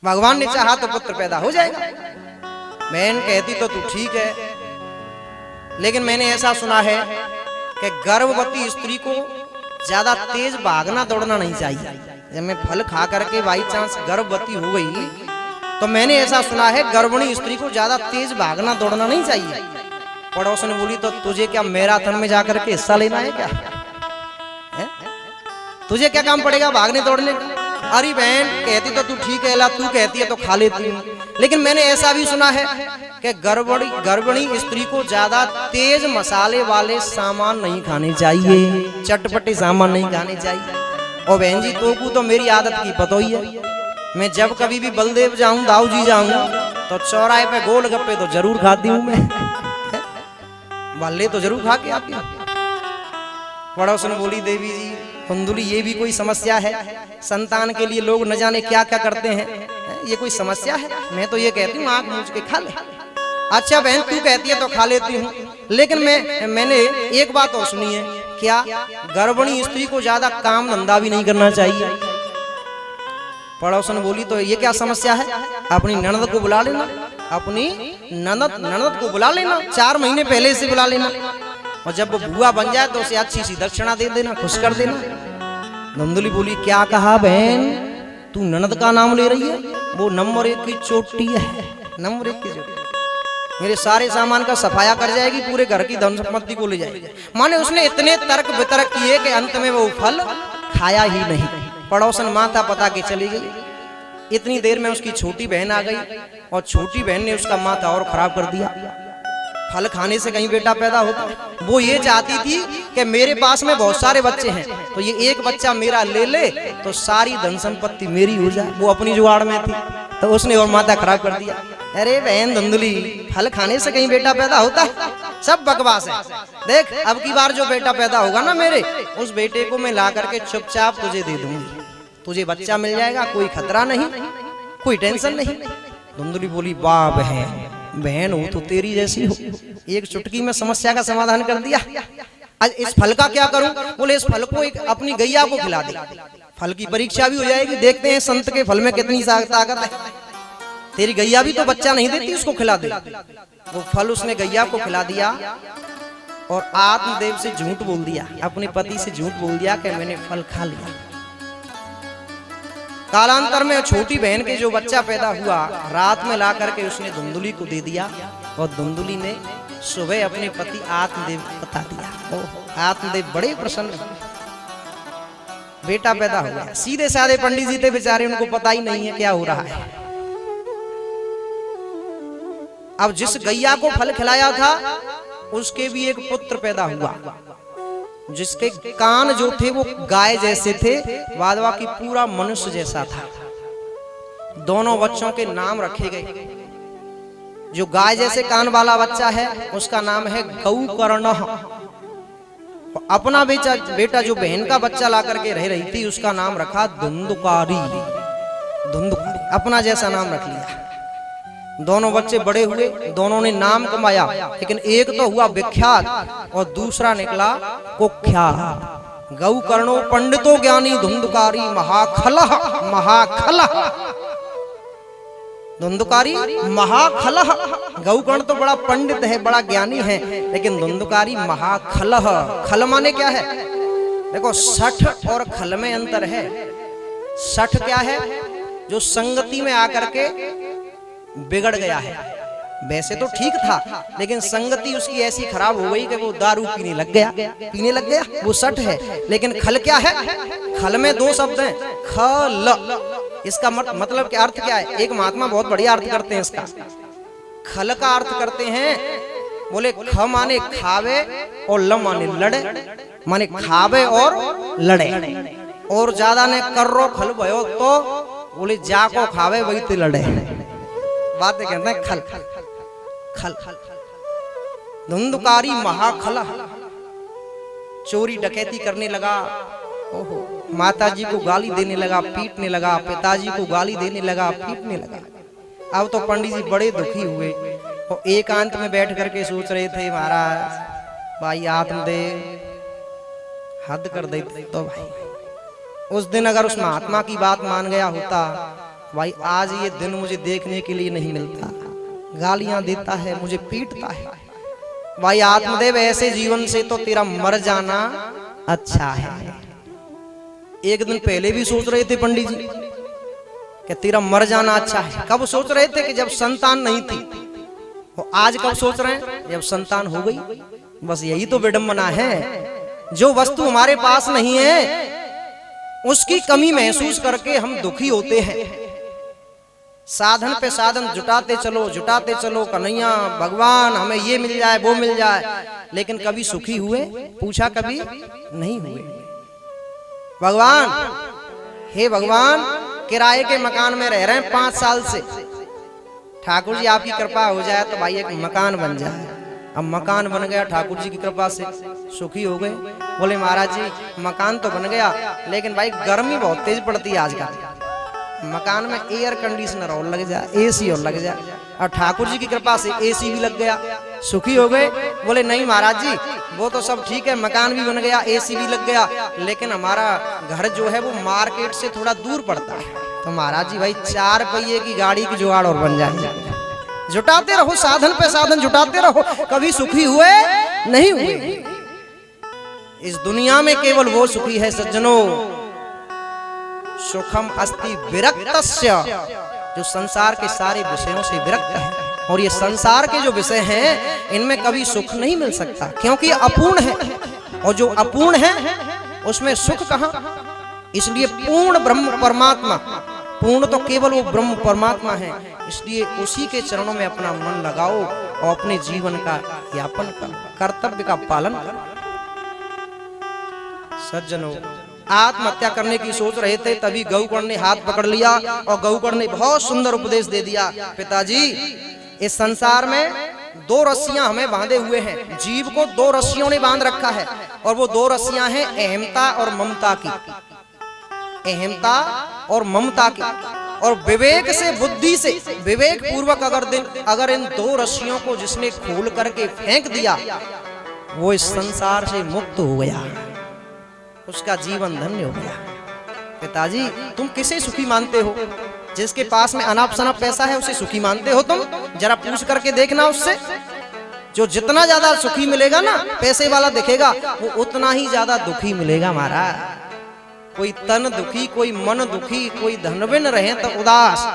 [SPEAKER 1] भगवान ने चाहा तो पुत्र पैदा हो जाएगा। बहन कहती तो तू ठीक है, लेकिन मैंने ऐसा सुना है कि गर्भवती स्त्री को ज्यादा तेज भागना दौड़ना नहीं चाहिए। जब मैं फल खा करके बाई चांस गर्भवती हो गई तो मैंने ऐसा सुना है गर्भिणी स्त्री को ज्यादा तेज भागना दौड़ना नहीं चाहिए। पड़ोसन ने बोली तो तुझे क्या मैराथन में जाकर के हिस्सा लेना है क्या? तुझे क्या काम पड़ेगा भागने दौड़ने का? अरे बहन कहती तो तू ठीक है, तू कहती है तो खा लेती हूँ, लेकिन मैंने ऐसा भी सुना है कि गर्भिणी स्त्री को ज्यादा तेज मसाले वाले सामान नहीं खाने चाहिए, चटपटे सामान नहीं खाने चाहिए। और बहन जी तो मेरी आदत की पता ही है, मैं जब कभी भी बलदेव जाऊं, दाऊ जी जाऊं तो चौराहे पे गोल गप्पे तो जरूर खाती हूँ मैं, भल्ले तो जरूर खा के आती हूँ। पड़ोसन बोली देवी जी धुंधुली ये भी कोई समस्या है? संतान के लिए लोग न जाने क्या क्या करते हैं, ये कोई समस्या है? मैं तो ये कहती हूँ आँख मूंझ के खा ले। अच्छा बहन तू कहती है तो खा लेती हूँ, लेकिन मैंने एक बात और सुनी है, क्या गर्भिणी स्त्री को ज्यादा काम धंधा भी नहीं करना चाहिए? पड़ोसन बोली तो ये क्या समस्या है? अपनी ननद को बुला लेना, अपनी ननद को बुला लेना, 4 महीने पहले से बुला लेना, और जब वो बुआ बन जाए तो उसे अच्छी सी दक्षिणा दे देना, खुश कर देना। धुंधुली बोली क्या कहा बहन, तू ननद का नाम ले रही है? वो नंबर 1 की चोटी है, नंबर 1 की चोटी, मेरे सारे सामान का सफाया कर जाएगी, पूरे घर की धन संपत्ति को ले जाएगी। माने उसने इतने तर्क वितर्क किए कि अंत में वो फल खाया ही नहीं। पड़ोसन माता पता के चली गई। इतनी देर में उसकी छोटी बहन आ गई और छोटी बहन ने उसका माथा और खराब कर दिया। फल खाने से कहीं बेटा पैदा होता है। वो ये चाहती थी कि मेरे पास में बहुत सारे बच्चे हैं, तो ये एक बच्चा मेरा ले ले तो सारी धन संपत्ति मेरी हो जाए। वो अपनी जुगाड़ में थी, तो उसने और माथा खराब कर दिया। अरे बहन धुंधली, फल खाने से कहीं बेटा पैदा होता है? सब बकवास है। देख, अब की बार जो बेटा पैदा होगा ना मेरे, उस बेटे को मैं ला करके चुपचाप तुझे दे दूंगी। तुझे बच्चा मिल जाएगा, कोई खतरा नहीं, कोई टेंशन नहीं। धुंधली बोली, वाह बहन, बहन हो तो तेरी जैसी हो, एक चुटकी में समस्या का समाधान कर दिया। आज इस फल का क्या करूं? बोले इस फल को एक अपनी गैया को खिला दे, फल की परीक्षा भी हो जाएगी। देखते हैं संत के फल में कितनी ताकत है। तेरी गैया भी तो बच्चा नहीं देती, उसको खिला दे। वो फल उसने गैया को खिला दिया और आत्मदेव से झूठ बोल दिया, अपने पति से झूठ बोल दिया कि मैंने फल खा लिया। कालांतर में छोटी बहन के जो बच्चा पैदा हुआ, रात में ला करके उसने धुंधली को दे दिया और धुंधली ने सुबह अपने पति आत्मदेव को बता दिया। आत्मदेव बड़े प्रसन्न, बेटा पैदा हो गया। सीधे साधे पंडित जी थे बेचारे, उनको पता ही नहीं है क्या हो रहा है। अब जिस गैया को फल खिलाया था उसके भी एक पुत्र पैदा हुआ, जिसके कान जो थे वो गाय जैसे थे, वादवा की पूरा मनुष्य जैसा था। दोनों बच्चों के नाम रखे गए। जो गाय जैसे कान वाला बच्चा है उसका नाम है गौकर्ण। अपना बेटा जो बहन का बच्चा ला करके रह रही थी उसका नाम रखा धुंधकारी। धुंधकारी अपना जैसा नाम रख लिया। दोनों बच्चे बड़े हुए, दोनों ने नाम कमाया, लेकिन एक तो हुआ विख्यात और दूसरा निकला कुख्यात। गौकर्णो पंडितो ज्ञानी धुंधकारी महाखलह महाखलह। धुंधकारी महाखलह। गौकर्ण तो बड़ा पंडित है, बड़ा ज्ञानी है, लेकिन धुंधकारी महाखलह। खल माने क्या है? देखो, सठ और खल में अंतर है। सठ क्या है? जो संगति में आकर के बिगड़ गया है। वैसे तो ठीक था, लेकिन संगति उसकी ऐसी खराब हो गई कि वो दारू पीने लग गया, वो सठ है। लेकिन खल क्या है? खल में दो शब्द हैं, खल। इसका मतलब क्या, अर्थ क्या है? एक महात्मा बहुत बढ़िया अर्थ करते हैं इसका। खल का अर्थ करते हैं, बोले ख माने खावे और ल माने लड़े, माने खावे और लड़े। और ज्यादा ने कर्रो खल भयो तो बोले जाको खावे वही तो लड़े। बातें कहते हैं खल खल खल। धुंधकारी महाखला, चोरी डकैती करने लगा। ओहो, माताजी को गाली देने लगा, पीटने लगा, पिताजी को गाली देने लगा, पीटने लगा। अब तो पंडित जी बड़े दुखी हुए और एकांत में बैठ करके सोच रहे थे, महाराज भाई आत्मदेव हद कर देते तो भाई उस दिन अगर उस महात्मा की बात मान गया होता, भाई आज ये दिन मुझे देखने के लिए नहीं मिलता। गालियां देता है, मुझे पीटता है। भाई आत्मदेव, ऐसे जीवन से तो तेरा मर जाना अच्छा है। एक दिन पहले भी सोच रहे थे पंडित जी कि तेरा मर जाना अच्छा है। कब सोच रहे थे? कि जब संतान नहीं थी। और आज कब सोच रहे हैं? जब संतान हो गई। बस यही तो विडंबना है। जो वस्तु हमारे पास नहीं है उसकी कमी महसूस करके हम दुखी होते हैं। साधन पे साधन जुटाते चलो कन्हैया भगवान हमें ये मिल जाए वो मिल जाए, लेकिन कभी सुखी हुए? पूछा कभी नहीं हुए। भगवान, हे भगवान, किराए के मकान में रह रहे हैं 5 साल से, ठाकुर जी आपकी कृपा हो जाए तो भाई एक मकान बन जाए। अब मकान बन गया, ठाकुर जी की कृपा से सुखी हो गए। बोले महाराज जी मकान तो बन गया, लेकिन भाई गर्मी बहुत तेज पड़ती है आजकल। मकान में एयर कंडीशनर और लग जाए, एसी और लग जाए। और ठाकुर जी की कृपा से एसी भी लग गया, सुखी हो गए। बोले नहीं महाराज जी वो तो सब ठीक है, मकान भी बन गया, एसी भी लग गया, लेकिन हमारा घर जो है वो मार्केट से थोड़ा दूर पड़ता है। तो महाराज जी भाई 4 पहिए की गाड़ी की जुगाड़ और बन जाए। जुटाते रहो, साधन पे साधन जुटाते रहो, कभी सुखी हुए नहीं हुए। इस दुनिया में केवल वो सुखी है सज्जनों, सुखम अस्ति विरक्तस्य, जो संसार के सारे विषयों से विरक्त है। और ये संसार के जो विषय हैं इनमें कभी सुख नहीं मिल सकता, क्योंकि अपूर्ण है। और जो अपूर्ण है उसमें सुख कहाँ? इसलिए पूर्ण ब्रह्म परमात्मा, पूर्ण तो केवल वो ब्रह्म परमात्मा है, इसलिए उसी के चरणों में अपना मन लगाओ और अपने जीवन का यापन करो, कर्तव्य का पालन करो। सज्जनों, आत्महत्या करने की सोच रहे थे, तभी गौकर्ण ने हाथ पकड़ लिया और गौकर्ण ने बहुत सुंदर उपदेश दे दिया। पिताजी, इस संसार में दो रस्सियां हमें बांधे हुए हैं, जीव को दो रस्सियों ने बांध रखा है, और वो दो रस्सियां हैं अहमता और ममता की, अहमता और ममता की। और विवेक से, बुद्धि से, विवेक पूर्वक अगर इन दो रस्सियों को जिसने खोल करके फेंक दिया, वो इस संसार से मुक्त हो गया, उसका जीवन धन्य हो गया। पिताजी, तुम किसे सुखी मानते हो? जिसके पास में अनाप शनाप पैसा है उसे सुखी मानते हो तुम? जरा पूछ करके देखना उससे। जो जितना ज्यादा सुखी मिलेगा ना, पैसे वाला दिखेगा, वो उतना ही ज्यादा दुखी मिलेगा हमारा। कोई तन दुखी, कोई मन दुखी, कोई धनविन रहे तो उदास।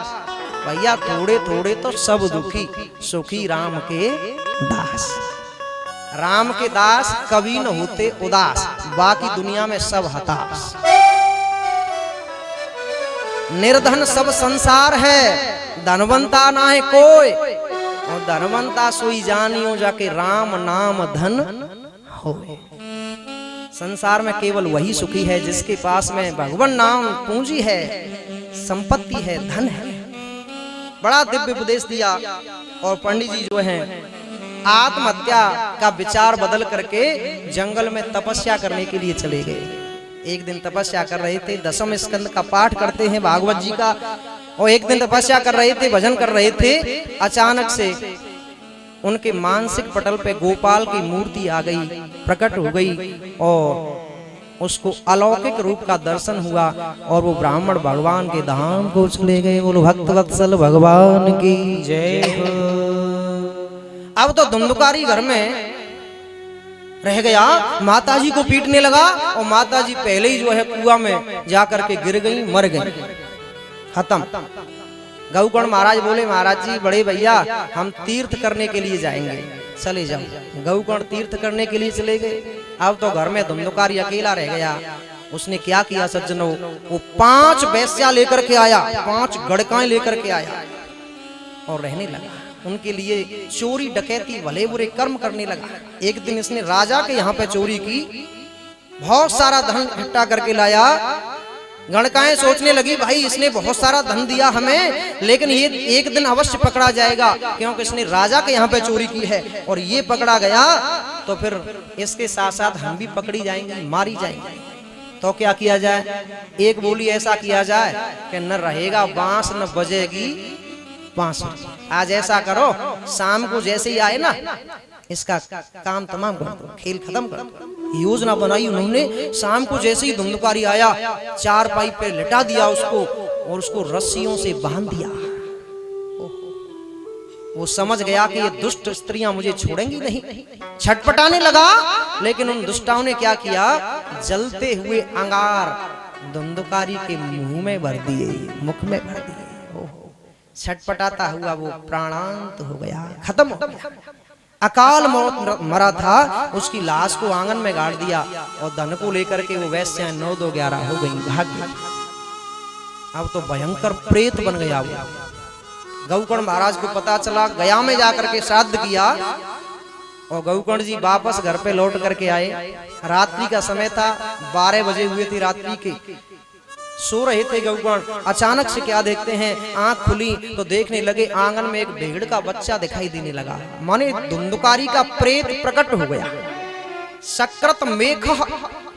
[SPEAKER 1] भैया थोड़े थोड़े तो सब दुखी, सुखी राम के दास। राम के दास कभी न होते उदास, बाकी दुनिया में सब हताश। निर्धन सब संसार है, धनवंता ना है कोई, और धनवंता सोई जानियो जाके राम नाम धन हो। संसार में केवल वही सुखी है जिसके पास में भगवान नाम पूंजी है, संपत्ति है, धन है। बड़ा दिव्य उपदेश दिया। और पंडित जी जो हैं आत्महत्या का विचार बदल करके जंगल में तपस्या करने के लिए चले गए। एक दिन तपस्या कर रहे थे, दशम स्कंद का पाठ करते हैं भागवत जी का, और एक दिन तपस्या कर रहे थे, भजन कर रहे थे, अचानक से उनके मानसिक पटल पे गोपाल की मूर्ति आ गई, प्रकट हो गई, और उसको अलौकिक रूप का दर्शन हुआ, और वो ब्राह्मण भगवान के धाम को चले गए। बोलो भक्त वत्सल भगवान की जय हो। अब तो धुंधुकारी घर में रह गया, माताजी को पीटने लगा, और माताजी पहले ही जो है कुआं में जाकर के गिर गई, मर गई, खत्म। गौकर्ण महाराज बोले, महाराज जी बड़े भैया, हम तीर्थ करने के लिए जाएंगे, चले जाओ। गौकर्ण तीर्थ करने के लिए चले गए। अब तो घर में धुंधुकारी अकेला रह गया। उसने क्या किया सज्जनों, वो 5 वेश्या लेकर के आया, 5 गड़काएं लेकर के आया, और रहने लगा। उनके लिए चोरी डकैती भले बुरे कर्म करने लगा। एक दिन इसने राजा के यहाँ पे चोरी की, बहुत सारा धन इकट्ठा करके लाया। गणकाएं सोचने लगी, भाई इसने बहुत सारा धन दिया हमें, लेकिन ये एक दिन अवश्य पकड़ा जाएगा, क्योंकि इसने राजा के यहाँ पे चोरी की है, और ये पकड़ा गया तो फिर इसके साथ साथ हम भी पकड़ी जाएंगे, मारी जाएंगे। तो क्या किया जाए? एक बोली, ऐसा किया जाए कि न रहेगा बांस न बजेगी बांसुरी। आज ऐसा करो, शाम को जैसे ही आए ना, इसका काम तमाम कर दो, खेल खत्म कर दो। योजना बनाई उन्होंने। शाम को जैसे ही धुंधुकारी आया, 4 पाई पे लिटा दिया उसको, और उसको रस्सियों से बांध दिया। वो समझ गया कि ये दुष्ट स्त्रियां मुझे छोड़ेंगी नहीं, छटपटाने लगा। लेकिन उन दुष्टाओं ने क्या किया, जलते हुए अंगार धुंधुकारी के मुंह में भर दिए, मुख में भर दिए। छटपटाता हुआ वो प्राणांत हो गया, खत्म हो गया, अकाल मौत मरा था। उसकी लाश को आंगन में गाड़ दिया, और धन को लेकर के वो वैश्या 9, 2, 11 हो गई, भाग गई। अब तो भयंकर प्रेत बन गया वो। गौकर्ण महाराज को पता चला, गया में जाकर के श्राद्ध किया, और गौकर्ण जी वापस घर पे लौट करके आए। रात्रि का समय था, 12 बजे हुए थे रात्रि के। सो रहे थे गौकर्ण, अचानक से क्या देखते हैं, आंख खुली तो देखने लगे आंगन में एक भेड़ का बच्चा दिखाई देने लगा। माने धुंधुकारी का प्रेत प्रकट हो गया। सकृत मेघ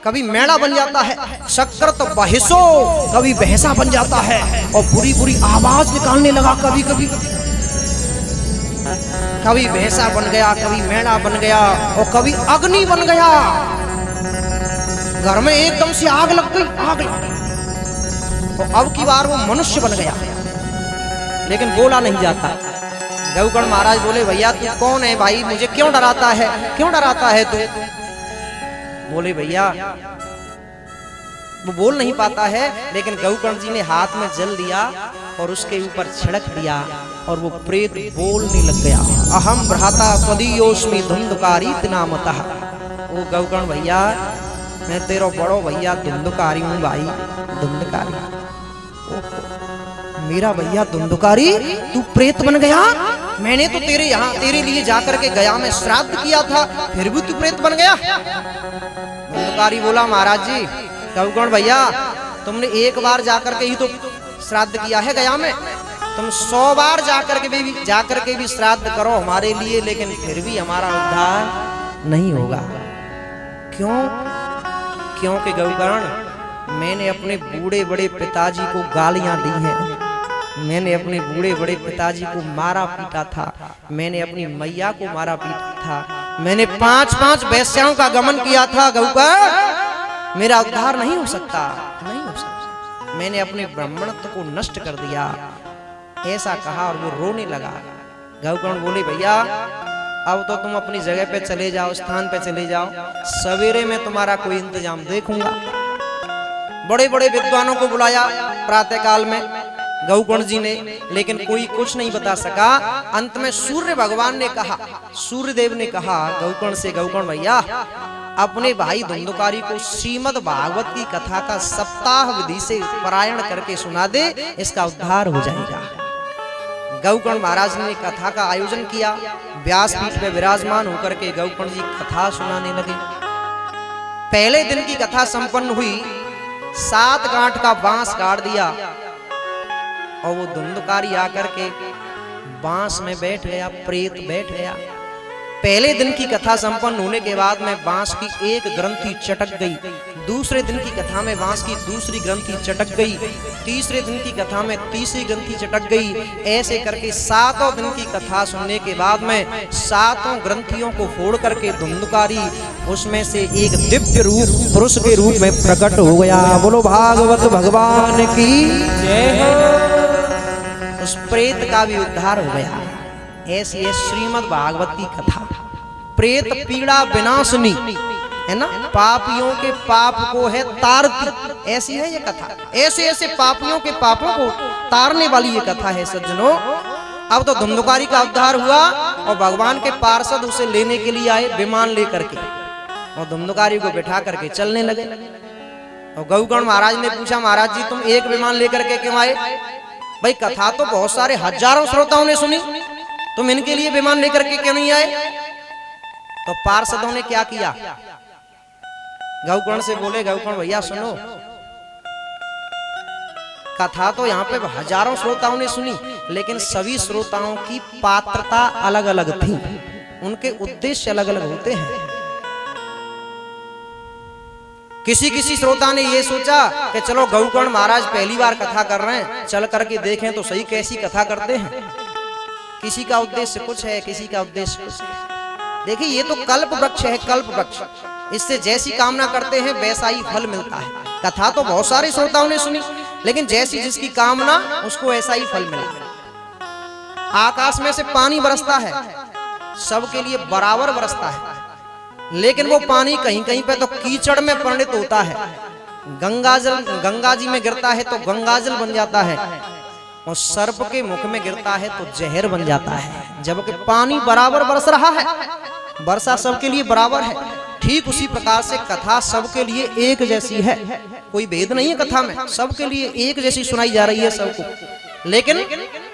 [SPEAKER 1] कभी मेढ़ा बन जाता है, सकृत बहिसो कभी भैंसा बन जाता है, और बुरी बुरी आवाज निकालने लगा। कभी कभी कभी भैंसा बन गया, कभी मेढ़ा बन गया, और कभी अग्नि बन गया। घर में एकदम से आग लग गई, आग लग गई। तो अब की बार वो मनुष्य बन गया, लेकिन बोला नहीं जाता। गौकर्ण महाराज बोले, भैया तू कौन है भाई, मुझे क्यों डराता है, क्यों डराता है तू? बोले, भैया वो बोल नहीं पाता है, लेकिन गौकर्ण जी ने हाथ में जल लिया और उसके ऊपर छिड़क दिया, और वो प्रेत बोलने लग गया। अहम भ्राता त्वदीयोस्मि धुंधुकारी नामतः। वो गौकर्ण भैया, मैं तेरा बड़ो भैया धुंधकारी हूँ भाई, धुंधकारी। मेरा भैया धुंधकारी, तू प्रेत बन गया? मैंने तो तेरे यहाँ तेरे लिए जाकर के गया में श्राद्ध किया था, फिर भी तू प्रेत बन गया? धुंधकारी बोला महाराज जी, गौगण भैया तुमने एक बार जाकर के ही तो श्राद्ध किया है गया में, तुम 100 बार जाकर के भी श्राद्ध करो हमारे लिए, लेकिन फिर भी हमारा उद्धार नहीं होगा। क्यों? क्योंकि गौगण मैंने अपने बूढ़े बड़े पिताजी को गालियां दी हैं, मैंने अपने बूढ़े बड़े पिताजी को मारा पीटा था, मैंने अपनी मैया को मारा पीटा था, मैंने 5-5 वैश्याओं का गमन किया था गौगण, मेरा उद्धार नहीं हो सकता, नहीं हो सकता। मैंने अपने ब्राह्मणत्व को नष्ट कर दिया, ऐसा कहा और वो रोने लगा। गौगण बोले भैया अब तो तुम अपनी जगह पे चले जाओ, स्थान पे चले जाओ, सवेरे में तुम्हारा कोई इंतजाम देखूंगा। बड़े बड़े विद्वानों को बुलाया प्रातः काल में गौगण जी ने, लेकिन कोई कुछ नहीं बता सका। अंत में सूर्य भगवान ने कहा, सूर्य देव ने कहा गौगण से, गौगण भैया अपने भाई धुंधकारी को श्रीमद् भागवत की कथा का सप्ताह विधि से पारायण करके सुना दे, इसका उद्धार हो जाएगा। गौगण महाराज ने कथा का आयोजन किया, व्यासपीठ पे विराजमान होकर के गौगण जी कथा सुनाने लगे। पहले दिन की कथा संपन्न हुई, 7 गांठ का बांस गाड़ दिया और वो धुंधकारी आकर के बांस में बैठ गया, प्रेत बैठ गया। पहले दिन की कथा संपन्न होने के बाद में बांस की एक ग्रंथि चटक गई, दूसरे दिन की कथा में बांस की दूसरी ग्रंथि चटक गई, तीसरे दिन की कथा में तीसरी ग्रंथि चटक गई। ऐसे करके 7 दिन की कथा सुनने के बाद में 7 ग्रंथियों को फोड़ करके धुंधकारी उसमें से एक दिव्य रूप पुरुष के रूप में प्रकट हो गया। बोलो भागवत भगवान की जय हो। उस प्रेत का भी उद्धार हो गया। ऐसी है श्रीमद् भागवत की कथा, प्रेत पीड़ा विनाशनी है ना, पापियों के पाप को है तारती, ऐसी है ये कथा। ऐसे ऐसे पापियों के पापों को तारने वाली ये कथा है सज्जनों। अब तो धुंधकारी का उद्धार हुआ और भगवान के पार्षद उसे लेने के लिए आए विमान लेकर के, और धुंधकारी को बिठा करके चलने लगे। और गौगण महाराज ने पूछा, महाराज जी तुम एक विमान लेकर के क्यों आए? भाई कथा तो बहुत सारे हजारों श्रोताओं ने सुनी, तुम इनके लिए विमान लेकर के क्यों नहीं आए? तो पार्षदों ने क्या किया, गौगण से बोले, गौगण भैया सुनो, कथा तो यहाँ पे हजारों श्रोताओं ने सुनी, लेकिन सभी श्रोताओं की पात्रता अलग अलग थी, उनके उद्देश्य अलग अलग होते हैं। किसी श्रोता ने ये सोचा कि चलो गौगण महाराज पहली बार कथा कर रहे हैं, चल करके देखें तो सही कैसी कथा करते हैं। किसी का उद्देश्य कुछ है, किसी का उद्देश्य कुछ है। देखिए ये तो कल्प वृक्ष है, कल्प वृक्ष, इससे जैसी कामना करते हैं वैसा ही फल मिलता है। कथा तो बहुत सारे श्रोताओं ने सुनी, लेकिन जैसी जिसकी कामना उसको ऐसा ही फल मिला। आकाश में से पानी बरसता है, सबके लिए बराबर बरसता है, लेकिन वो पानी कहीं कहीं पे तो कीचड़ में परिणत होता है। गंगा जी में गिरता है तो गंगाजल बन जाता है, और सर्प के मुख में गिरता है तो जहर बन जाता है। जबकि पानी बराबर बरस रहा है, वर्षा सबके लिए बराबर है। ठीक उसी प्रकार से कथा सबके लिए एक जैसी है, कोई भेद नहीं है कथा में, सबके लिए एक जैसी सुनाई जा रही है सबको, लेकिन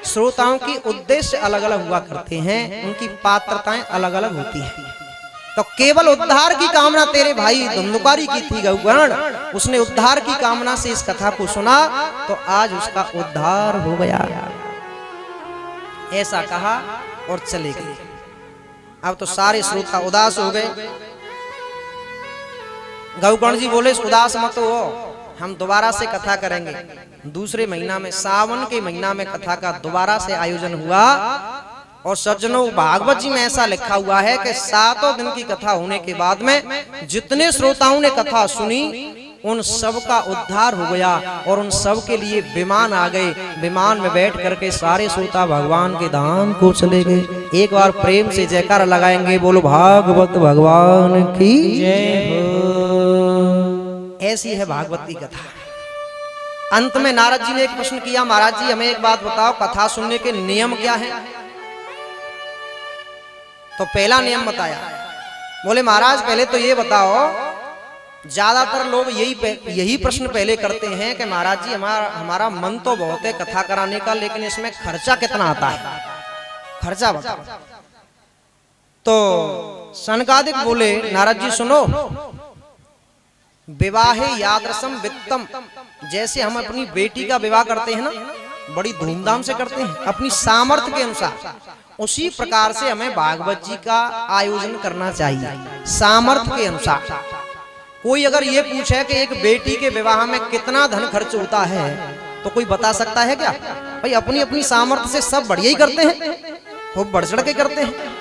[SPEAKER 1] श्रोताओं की उद्देश्य अलग अलग हुआ करते हैं, उनकी पात्रताएं अलग अलग होती हैं। तो केवल उद्धार की कामना तेरे भाई धुंधकारी की थी गौगण, उसने उद्धार की कामना से इस कथा को सुना तो आज उसका उद्धार हो गया। ऐसा कहा और चले गए। अब तो सारे श्रोता उदास हो गए। गौगण जी बोले उदास मत हो, हम दोबारा से कथा करेंगे। दूसरे महीना में, सावन के महीना में कथा का दोबारा से आयोजन हुआ। और सज्जनों भागवत जी में ऐसा लिखा हुआ है कि 7 दिन की कथा होने के बाद में जितने श्रोताओं ने कथा सुनी उन सब का उद्धार हो गया, और उन सब के लिए विमान आ गए। विमान में बैठ करके सारे श्रोता भगवान के धाम को चले गए। एक बार प्रेम से जयकार लगाएंगे, बोलो भागवत भगवान की जय हो। ऐसी है भागवत की कथा। अंत में नारद जी ने एक प्रश्न किया, महाराज जी हमें एक बात बताओ, कथा सुनने के नियम क्या है? तो पहला नियम बताया, बोले महाराज पहले तो ये बताओ, ज्यादातर लोग यही प्रश्न पहले करते हैं कि महाराज जी हमारा मन तो बहुत है कथा कराने का, लेकिन इसमें खर्चा कितना आता है, खर्चा बताओ। तो सनकादिक बोले नारद जी सुनो, विवाहे यादृशम वित्तम, जैसे हम अपनी बेटी का विवाह करते हैं ना, बड़ी धूमधाम से करते हैं अपनी सामर्थ्य के अनुसार, उसी प्रकार से हमें भागवत जी का आयोजन करना चाहिए सामर्थ्य के अनुसार। कोई अगर ये पूछे कि एक बेटी के विवाह में कितना धन खर्च होता है, तो कोई बता सकता है क्या? भाई अपनी अपनी सामर्थ्य से सब बढ़िया ही करते हैं, खूब बढ़ चढ़ के करते हैं।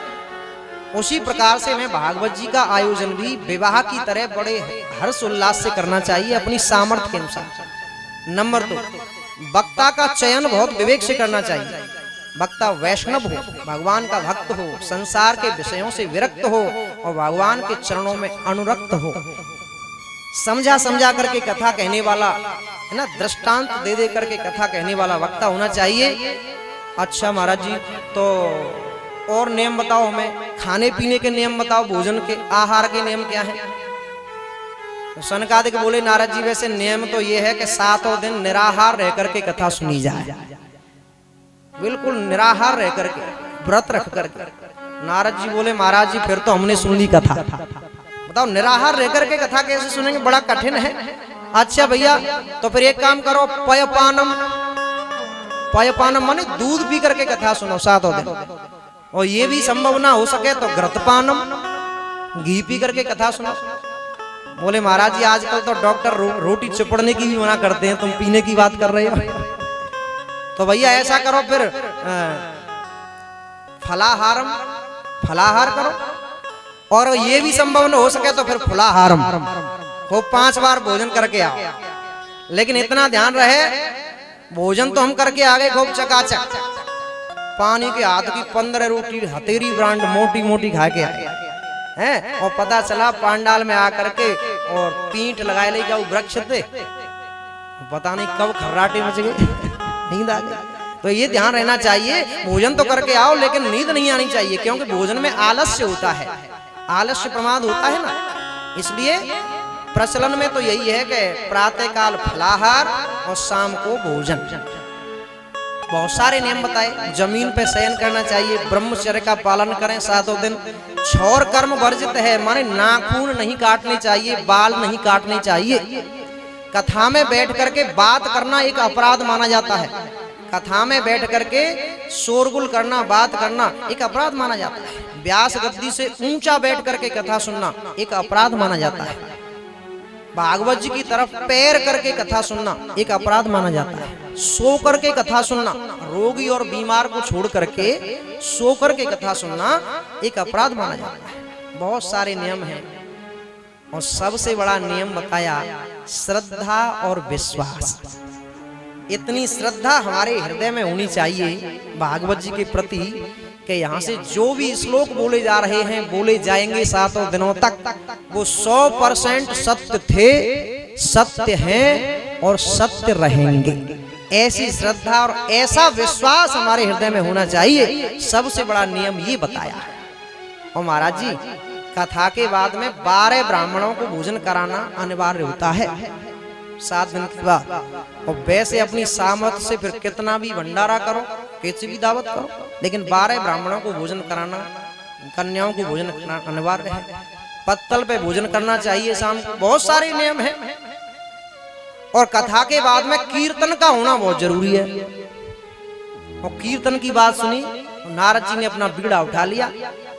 [SPEAKER 1] उसी प्रकार से हमें भागवत जी का आयोजन भी विवाह की तरह बड़े हर्ष उल्लास से करना चाहिए अपनी सामर्थ्य के अनुसार। नंबर 2, वक्ता का चयन बहुत विवेक से करना चाहिए। वक्ता वैष्णव हो, भगवान का भक्त हो, संसार के विषयों से विरक्त हो और भगवान के चरणों में अनुरक्त हो। समझा समझा करके कथा कहने वाला है ना, दृष्टांत दे दे करके कथा कहने वाला वक्ता होना चाहिए। अच्छा महाराज जी, तो और नियम बताओ, हमें खाने पीने के नियम बताओ, भोजन के आहार के नियम क्या है? तो सनकादिक बोले नारद जी वैसे नियम तो ये है कि 7 दिन निराहार रह करके कथा सुनी जाए, बिल्कुल निराहार रह करके, व्रत रख करके। नारद जी बोले महाराज जी फिर तो हमने सुन ली कथा, बताओ निराहार रह करके कथा कैसे सुनेंगे, बड़ा कठिन है। अच्छा भैया तो फिर एक काम करो, पयपानम, पयपानम माने दूध पी करके कथा सुनो 7 दिन, और ये भी संभव ना हो सके तो घृतपानम, घी पी करके कथा सुनो। बोले महाराज जी आजकल तो डॉक्टर रोटी चिपड़ने की भी मना करते हैं, तुम पीने की बात कर रहे हो। तो भैया ऐसा करो फिर फलाहारम, फलाहार करो, और ये भी संभव न हो सके तो फिर फलाहारम, खूब 5 बार भोजन करके आओ। लेकिन इतना ध्यान रहे, भोजन तो हम करके आ गए खूब चकाचक, पानी के हाथ की 15 रोटी हथेरी ब्रांड मोटी मोटी खा के आए हैं, और पता चला पांडाल में आकर के और पीठ लगाए ले जाओ वृक्ष पे, पता नहीं कब खर्राटे मच गए, नींद आ गई। तो ये ध्यान रहना चाहिए, भोजन तो करके आओ लेकिन नींद नहीं आनी चाहिए, क्योंकि भोजन में आलस्य होता है, आलस्य प्रमाद होता है ना। इसलिए प्रचलन में तो यही है कि प्रातः काल फलाहार और शाम को भोजन। बहुत सारे नियम बताए, जमीन पे शयन करना चाहिए, ब्रह्मचर्य का पालन करें 7 दिन, क्षौर कर्म वर्जित है, माने नाखून नहीं काटने चाहिए, बाल नहीं काटने चाहिए। कथा में बैठ करके बात करना एक अपराध माना जाता है, कथा में बैठ करके शोरगुल करना, बात करना एक अपराध माना जाता है। व्यास गद्दी से ऊंचा बैठ करके कथा सुनना एक अपराध माना जाता है। भागवत जी की तरफ पैर करके कथा सुनना एक अपराध माना जाता है। सो करके कथा सुनना, रोगी और बीमार को छोड़ करके सो करके कथा सुनना एक अपराध माना जाता है। बहुत सारे नियम हैं, और सबसे बड़ा नियम बताया श्रद्धा और विश्वास। इतनी श्रद्धा हमारे हृदय में होनी चाहिए भागवत जी के प्रति कि यहाँ से जो भी श्लोक बोले जा रहे हैं, बोले जाएंगे 7 दिनों तक, वो 100% सत्य थे, सत्य हैं और सत्य रहेंगे। ऐसी श्रद्धा और ऐसा विश्वास हमारे हृदय में होना चाहिए, सबसे बड़ा नियम ये बताया है। और महाराज जी कथा के बाद में 12 ब्राह्मणों को भोजन कराना अनिवार्य होता है 7 दिन के बाद। और वैसे अपनी सामर्थ्य से फिर कितना भी भंडारा करो, कैसी भी दावत करो, लेकिन 12 ब्राह्मणों को भोजन कराना, कन्याओं को भोजन कराना अनिवार्य है। पत्तल पे भोजन करना चाहिए शाम को। बहुत सारे नियम हैं। और कथा के बाद में कीर्तन का होना बहुत जरूरी है। और कीर्तन की बात सुनी, नारद जी ने अपना बीड़ा उठा लिया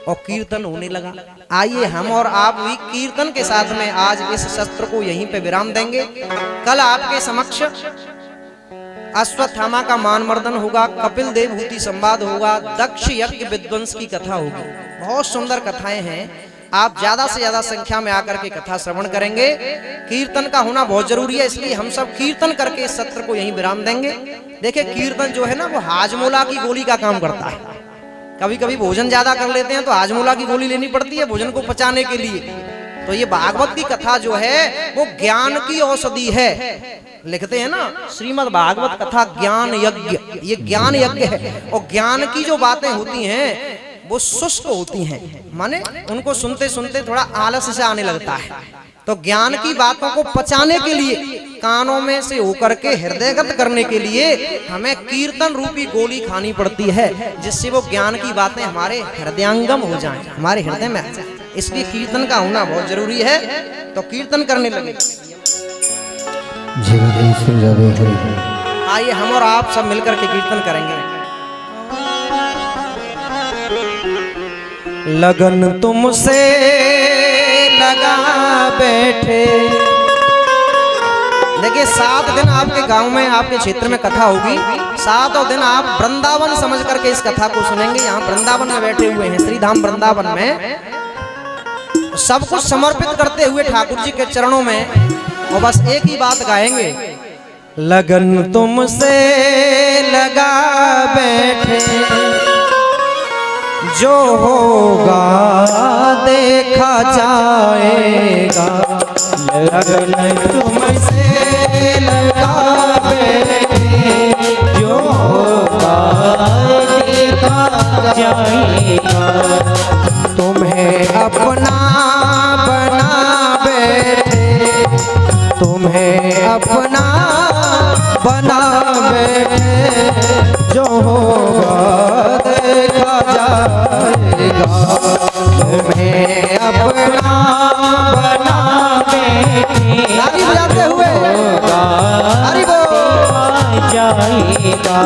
[SPEAKER 1] और कीर्तन होने लगा। आइए हम और आप भी कीर्तन के साथ में आज इस सत्र को यहीं पे विराम देंगे। कल आपके समक्ष अश्वत्थामा का मानमर्दन होगा, कपिल देवहूति संवाद होगा, दक्ष यज्ञ विध्वंस की कथा होगी। बहुत सुंदर कथाएं हैं। आप ज्यादा से ज्यादा संख्या में आकर के कथा श्रवण करेंगे। कीर्तन का होना बहुत जरूरी है, इसलिए हम सब कीर्तन करके इस सत्र को यहीं विराम देंगे। देखिए कीर्तन जो है ना, वो हाजमोला की गोली का काम करता है। कभी कभी भोजन ज्यादा कर लेते हैं तो हाजमोला की गोली लेनी पड़ती है भोजन को पचाने के लिए। तो ये भागवत की कथा जो है वो ज्ञान की औषधि है। लिखते हैं ना श्रीमद् भागवत कथा ज्ञान यज्ञ, ये ज्ञान यज्ञ है। और ज्ञान की जो बातें होती हैं वो शुष्क होती हैं, माने उनको सुनते सुनते थोड़ा आलस से आने लगता है। तो ज्ञान की बातों को पचाने के लिए, कानों में से होकर के हृदयगत करने के लिए हमें कीर्तन रूपी गोली खानी पड़ती है, जिससे वो ज्ञान की बातें हमारे हृदयांगम हो जाएं, हमारे हृदय में आ जाएं। इसलिए कीर्तन का होना बहुत जरूरी है। तो कीर्तन करने लगे। आइए हम और आप सब मिलकर के कीर्तन करेंगे। लगन तुमसे लगा बैठे। देखिए 7 दिन आपके गांव में, आपके क्षेत्र में कथा होगी। 7 दिन आप वृंदावन समझ करके इस कथा को सुनेंगे। यहाँ वृंदावन में बैठे हुए हैं, श्री धाम वृंदावन में सब कुछ समर्पित करते हुए ठाकुर जी के चरणों में, और बस एक ही बात गाएंगे, लगन तुमसे लगा बैठे, जो होगा देखा जाएगा। लगन तुमसे लगा बैठे, जो होगा देखा जाएगा। तुम्हें अपना बना बैठे, तुम्हें अपना बना बैठे, जो होगा देखा जाएगा। तुम्हें अपना बना बैठे, ताली बजाते हुए हरि बोल जाएगा।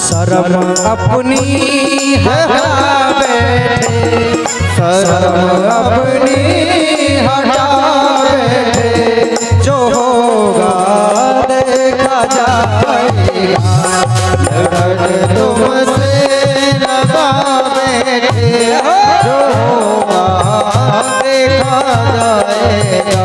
[SPEAKER 1] शर्म अपनी हटा बैठे, शर्म अपनी हटा बैठे, जो होगा देखा जाएगा। लगन तुमसे लगा बैठे, जो होगा देखा जाएगा।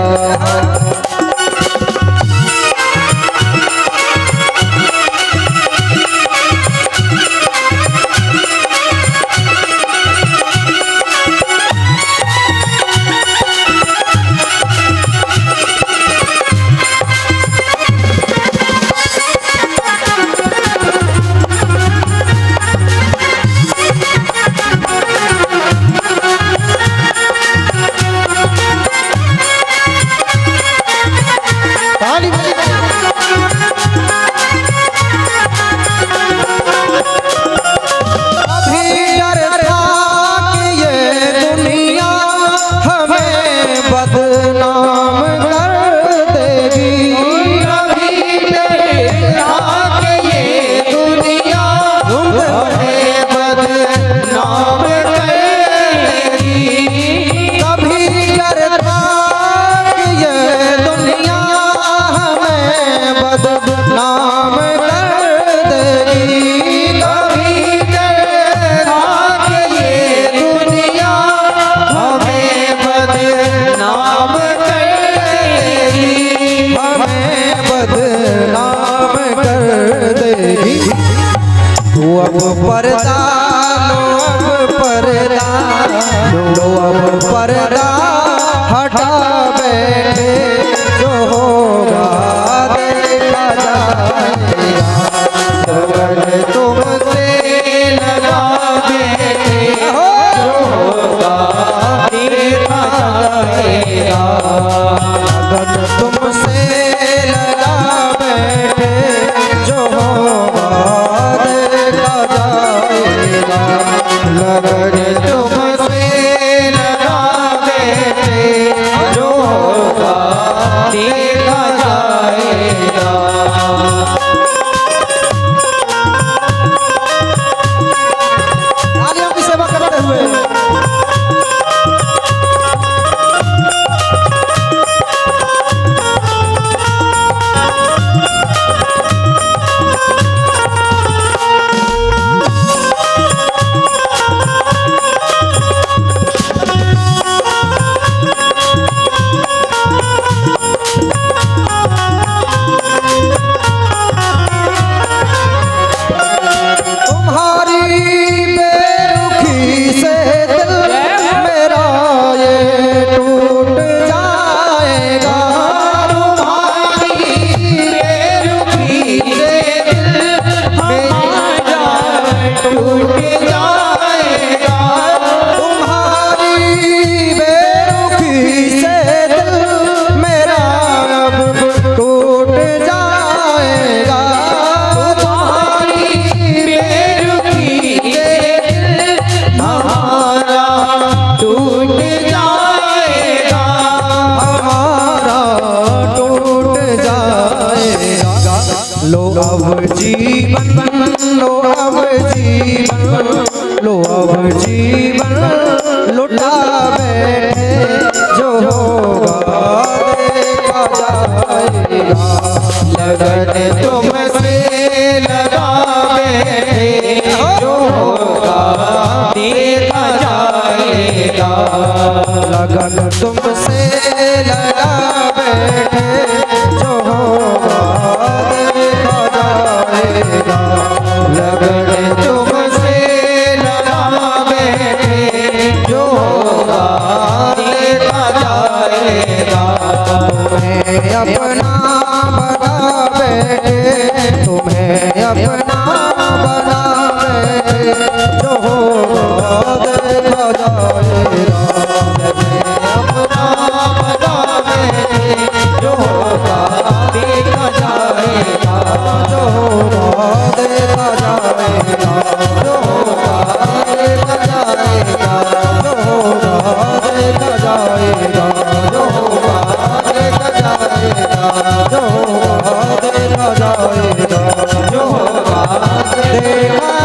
[SPEAKER 1] पर्दा लो अब पर्दा हटा बैठे, जो
[SPEAKER 3] होगा देखा जाएगा, लगन तुमसे लगा बैठे जो होगा देखा जाएगा, लगन तुमसे लगा बैठे जो होगा देखा जाएगा, लगन तुमसे लगा बैठे जो होगा देखा जाएगा। तालियों की सेवा करते हुए लो अब जीवन, लो अब जीवन, लो अब जीवन लुटा बैठे जो होगा देखा जाएगा, लगन तुमसे लगा बैठे जो होगा देखा जाएगा, लगन तुमसे लगा बैठे जो होगा देखा जाएगा, लगन तुमसे लगा बैठे जो होगा देखा जाएगा, तुम्हें अपना बना बैठे, तुम्हें अपना बना बैठे जो होगा देखा जाएगा, तुम्हें अपना बना बैठे जो होगा देखा जाएगा, जो होगा देखा जाएगा, जो होगा देखा जाएगा, जो होगा देखा जाएगा, जो होगा देखा जाएगा, जो होगा देखा जाएगा, जो होगा देखा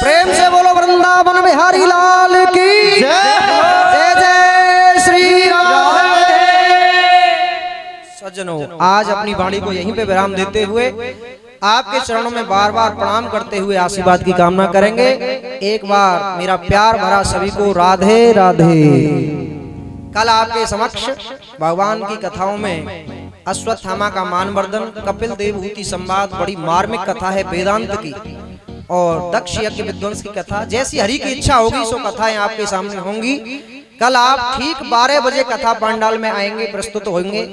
[SPEAKER 3] प्रेम से बोलो वृंदावन बिहारी लाल की जय, जय जय श्री राम। सज्जनों, आज अपनी वाणी को यहीं पे विराम देते हुए आपके चरणों में बार बार प्रणाम करते हुए आशीर्वाद की कामना करेंगे। एक बार मेरा प्यार भरा सभी को राधे राधे। कल आपके समक्ष भगवान की कथाओं में अश्वत्थामा का मानवर्धन, कपिल देवहूति संवाद, बड़ी मार्मिक कथा है वेदांत की, और दक्ष यज्ञ विध्वंस की कथा। जैसी हरि की इच्छा होगी सो कथाएं आपके सामने होंगी। कल आप ठीक 12 बजे कथा पंडाल में आएंगे, प्रस्तुत होंगे।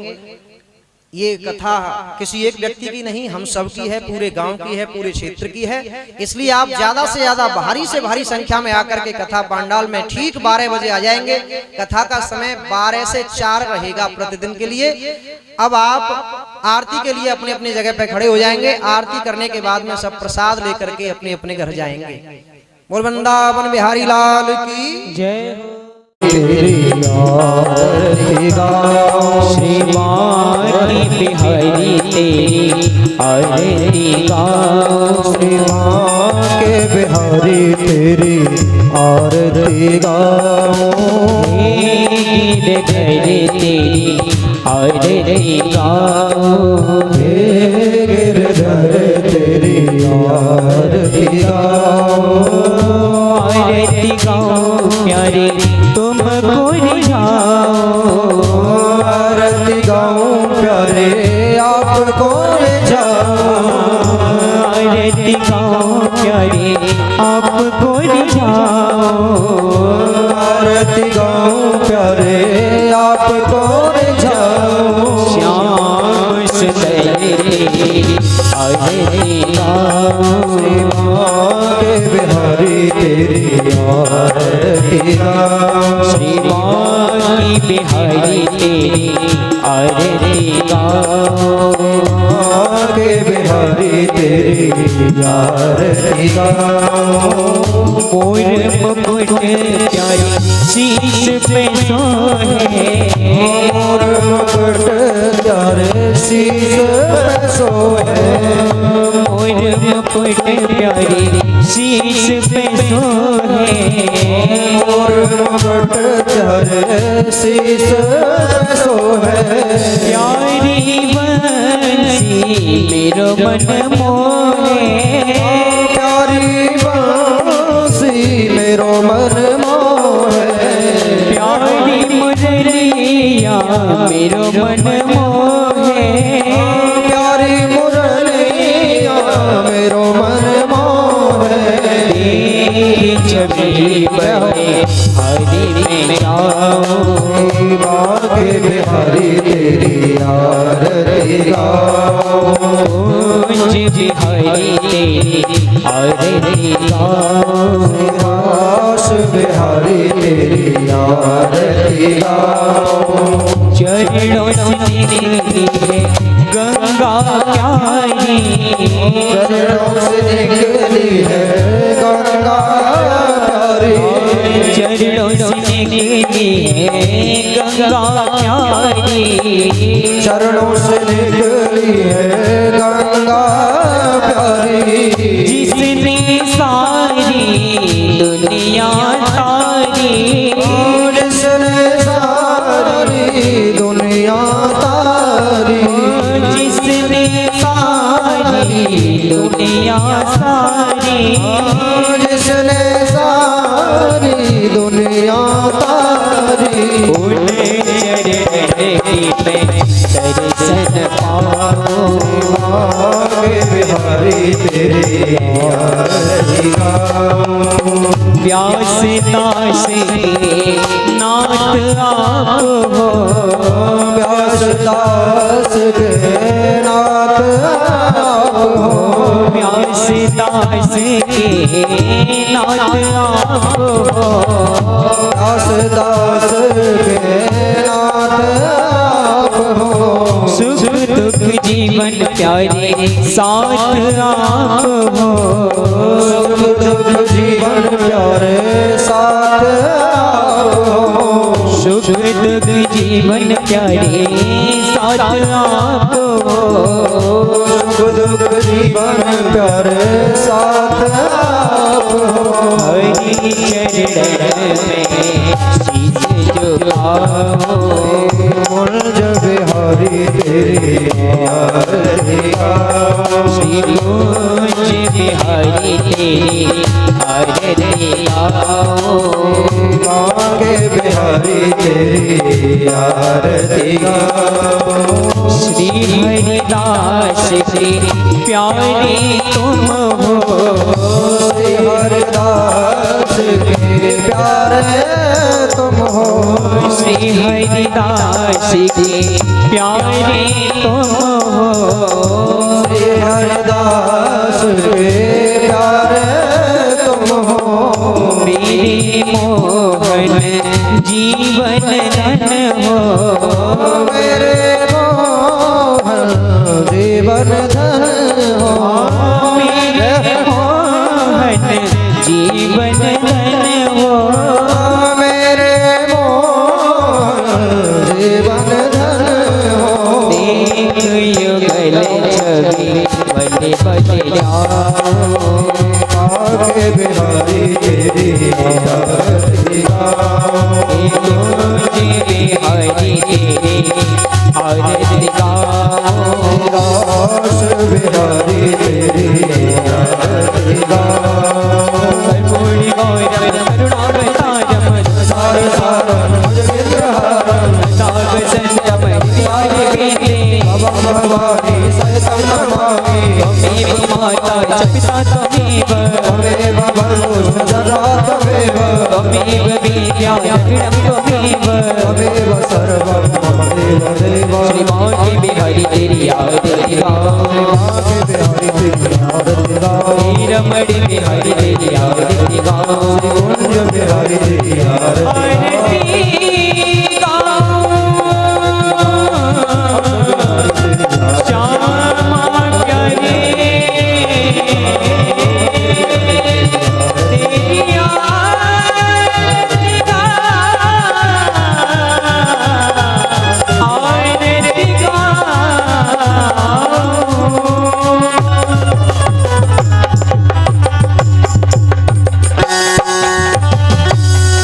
[SPEAKER 3] ये कथा किसी एक व्यक्ति की नहीं, हम सब की है, पूरे गांव की है, पूरे क्षेत्र की है। इसलिए आप ज्यादा से ज्यादा भारी से भारी संख्या में आकर के कथा पंडाल में ठीक 12 बजे आ जाएंगे। कथा का समय 12 से 4 रहेगा प्रतिदिन के लिए। अब आप आरती के लिए अपने अपने जगह पे खड़े हो जाएंगे। आरती करने के बाद में सब प्रसाद लेकर के अपने अपने घर जाएंगे। बोल वृंदावन बिहारी लाल की
[SPEAKER 2] जय हो।
[SPEAKER 3] तेरी आरती गाओ,
[SPEAKER 2] श्रीमान बिहारी तेरी आरती गाओ,
[SPEAKER 3] श्रीमान के बिहारी तेरी आरती गाओ,
[SPEAKER 2] तेरी आरती गाओ,
[SPEAKER 3] गिरधर तेरी आरती गाओ,
[SPEAKER 2] आरती गाओ प्यारे तुम भूल जाओ,
[SPEAKER 3] आरती गाओ प्यारे आपको जाओ,
[SPEAKER 2] आरती गाओ प्यारे
[SPEAKER 3] आरती गाऊं प्यारे आपको रिझाऊं।
[SPEAKER 2] श्याम सुंदर तेरी आरती गाऊं।
[SPEAKER 3] के बिहारी तेरी आरती गाऊं।
[SPEAKER 2] श्री की बिहारी तेरी आरती गाऊं।
[SPEAKER 3] के बिहारी तेरी आरती गाऊं।
[SPEAKER 2] मोर मुकुट प्यारी शीश पे सोहे।
[SPEAKER 3] मोर मुकुट प्यारे शीश पे सोहे।
[SPEAKER 2] मोर मुकुट प्यारी शीश पे सोहे।
[SPEAKER 3] मोर मुकुट प्यारे शीश पे सोहे।
[SPEAKER 2] प्यारी बंसी मेरो मन मोहे।
[SPEAKER 3] प्यारी बांसी मेरो मन मोहे।
[SPEAKER 2] प्यारी मुरलिया मेरो मन मोहे।
[SPEAKER 3] प्यारी मुरलिया मेरो मन मोहे।
[SPEAKER 2] तेरी छवि बने हरि में जाऊं।
[SPEAKER 3] बाके बिहारी तेरी आरती गाऊं।
[SPEAKER 2] कुंज बिहारी तेरी आरती गाऊं।
[SPEAKER 3] दास बिहारी तेरी आरती गाऊं।
[SPEAKER 2] चरणों से निकली है गंगा प्यारी।
[SPEAKER 3] चरणों से निकली है गंगा प्यारी।
[SPEAKER 2] चरणों से निकली है गंगा प्यारी।
[SPEAKER 3] चरणों से निकली है गंगा प्यारी।
[SPEAKER 2] जिसने सारी दुनिया तारी।
[SPEAKER 3] जिसने सारी दुनिया तारी।
[SPEAKER 2] जिसने सारी दुनिया सारी।
[SPEAKER 3] जिसने सारी दुनिया तारी।
[SPEAKER 2] उन्हें चरण में दर्शन पाओ।
[SPEAKER 3] आगे बिहारी तेरी आरती गाऊं।
[SPEAKER 2] व्यास दास के नाथ आप हो।
[SPEAKER 3] व्यास दास के नाथ आप हो।
[SPEAKER 2] व्यास दास के नाथ आप हो।
[SPEAKER 3] व्यास दास के नाथ आप हो।
[SPEAKER 2] सुख दुख जीवन प्यारे साथ आप हो।
[SPEAKER 3] सुख दुख जीवन प्यारे साथ आप हो।
[SPEAKER 2] सुख दुख जीवन प्यारे साथ आप हो।
[SPEAKER 3] सुख दुख जीवन प्यारे साथ आप हो।
[SPEAKER 2] हरि चरण में शीश झुकाओ।
[SPEAKER 3] कुंज बिहारी तेरी आरती गाऊं।
[SPEAKER 2] श्री कुंज बिहारी तेरी आरती गाऊं।
[SPEAKER 3] आगे बिहारी तेरी आरती गाऊं।
[SPEAKER 2] श्री हरिदास के प्यारे तुम हो।
[SPEAKER 3] श्री हरिदास के प्यारे तुम हो।
[SPEAKER 2] श्री हरिदास के प्यारे तुम हो।
[SPEAKER 3] श्री हरिदास के प्यारे तुम हो।
[SPEAKER 2] मेरे मोहन जीवन धन हो।
[SPEAKER 3] मेरे मोहन जीवन धन हो।
[SPEAKER 2] मेरे मोहन जीवन धन हो।
[SPEAKER 3] मेरे मोहन जीवन धन हो।
[SPEAKER 2] देख युगल छवि बड़े बड़े जाओ।
[SPEAKER 3] आगे बिहारी तेरी आरती गाऊं।
[SPEAKER 2] कुंज बिहारी तेरी आरती गाऊं।
[SPEAKER 3] दास बिहारी तेरी आरती गाऊं।
[SPEAKER 2] कर्पूरी गौरव करुणावतारम
[SPEAKER 3] सार सारन मुझ विग्रहारन।
[SPEAKER 2] साग संतम त्याग कीते।
[SPEAKER 3] बाबा भवानी सहितं नमामि।
[SPEAKER 2] त्वमेव माता च पिता त्वमेव।
[SPEAKER 3] त्वमेव बन्धुश्च जरा त्वमेव।
[SPEAKER 2] त्वमेव विद्यारण्यं त्वमेव
[SPEAKER 3] त्वमेव सर्वं मम देव देव।
[SPEAKER 2] श्रीमान के बिहारी तेरी याद दिवा
[SPEAKER 3] बिहारी तेरी याद दिवा।
[SPEAKER 2] रमण बिहारी तेरी याद दिवा
[SPEAKER 3] कुंज बिहारी तेरी याद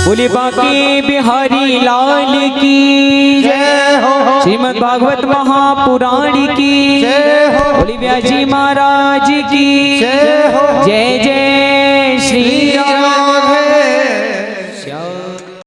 [SPEAKER 2] बोले बाकी बिहारी लाल की
[SPEAKER 3] जय हो।
[SPEAKER 2] श्रीमद् भागवत महापुराण की
[SPEAKER 3] जय हो।
[SPEAKER 2] बोले व्याजी महाराज की
[SPEAKER 3] जय हो।
[SPEAKER 2] जय जय श्री राधे।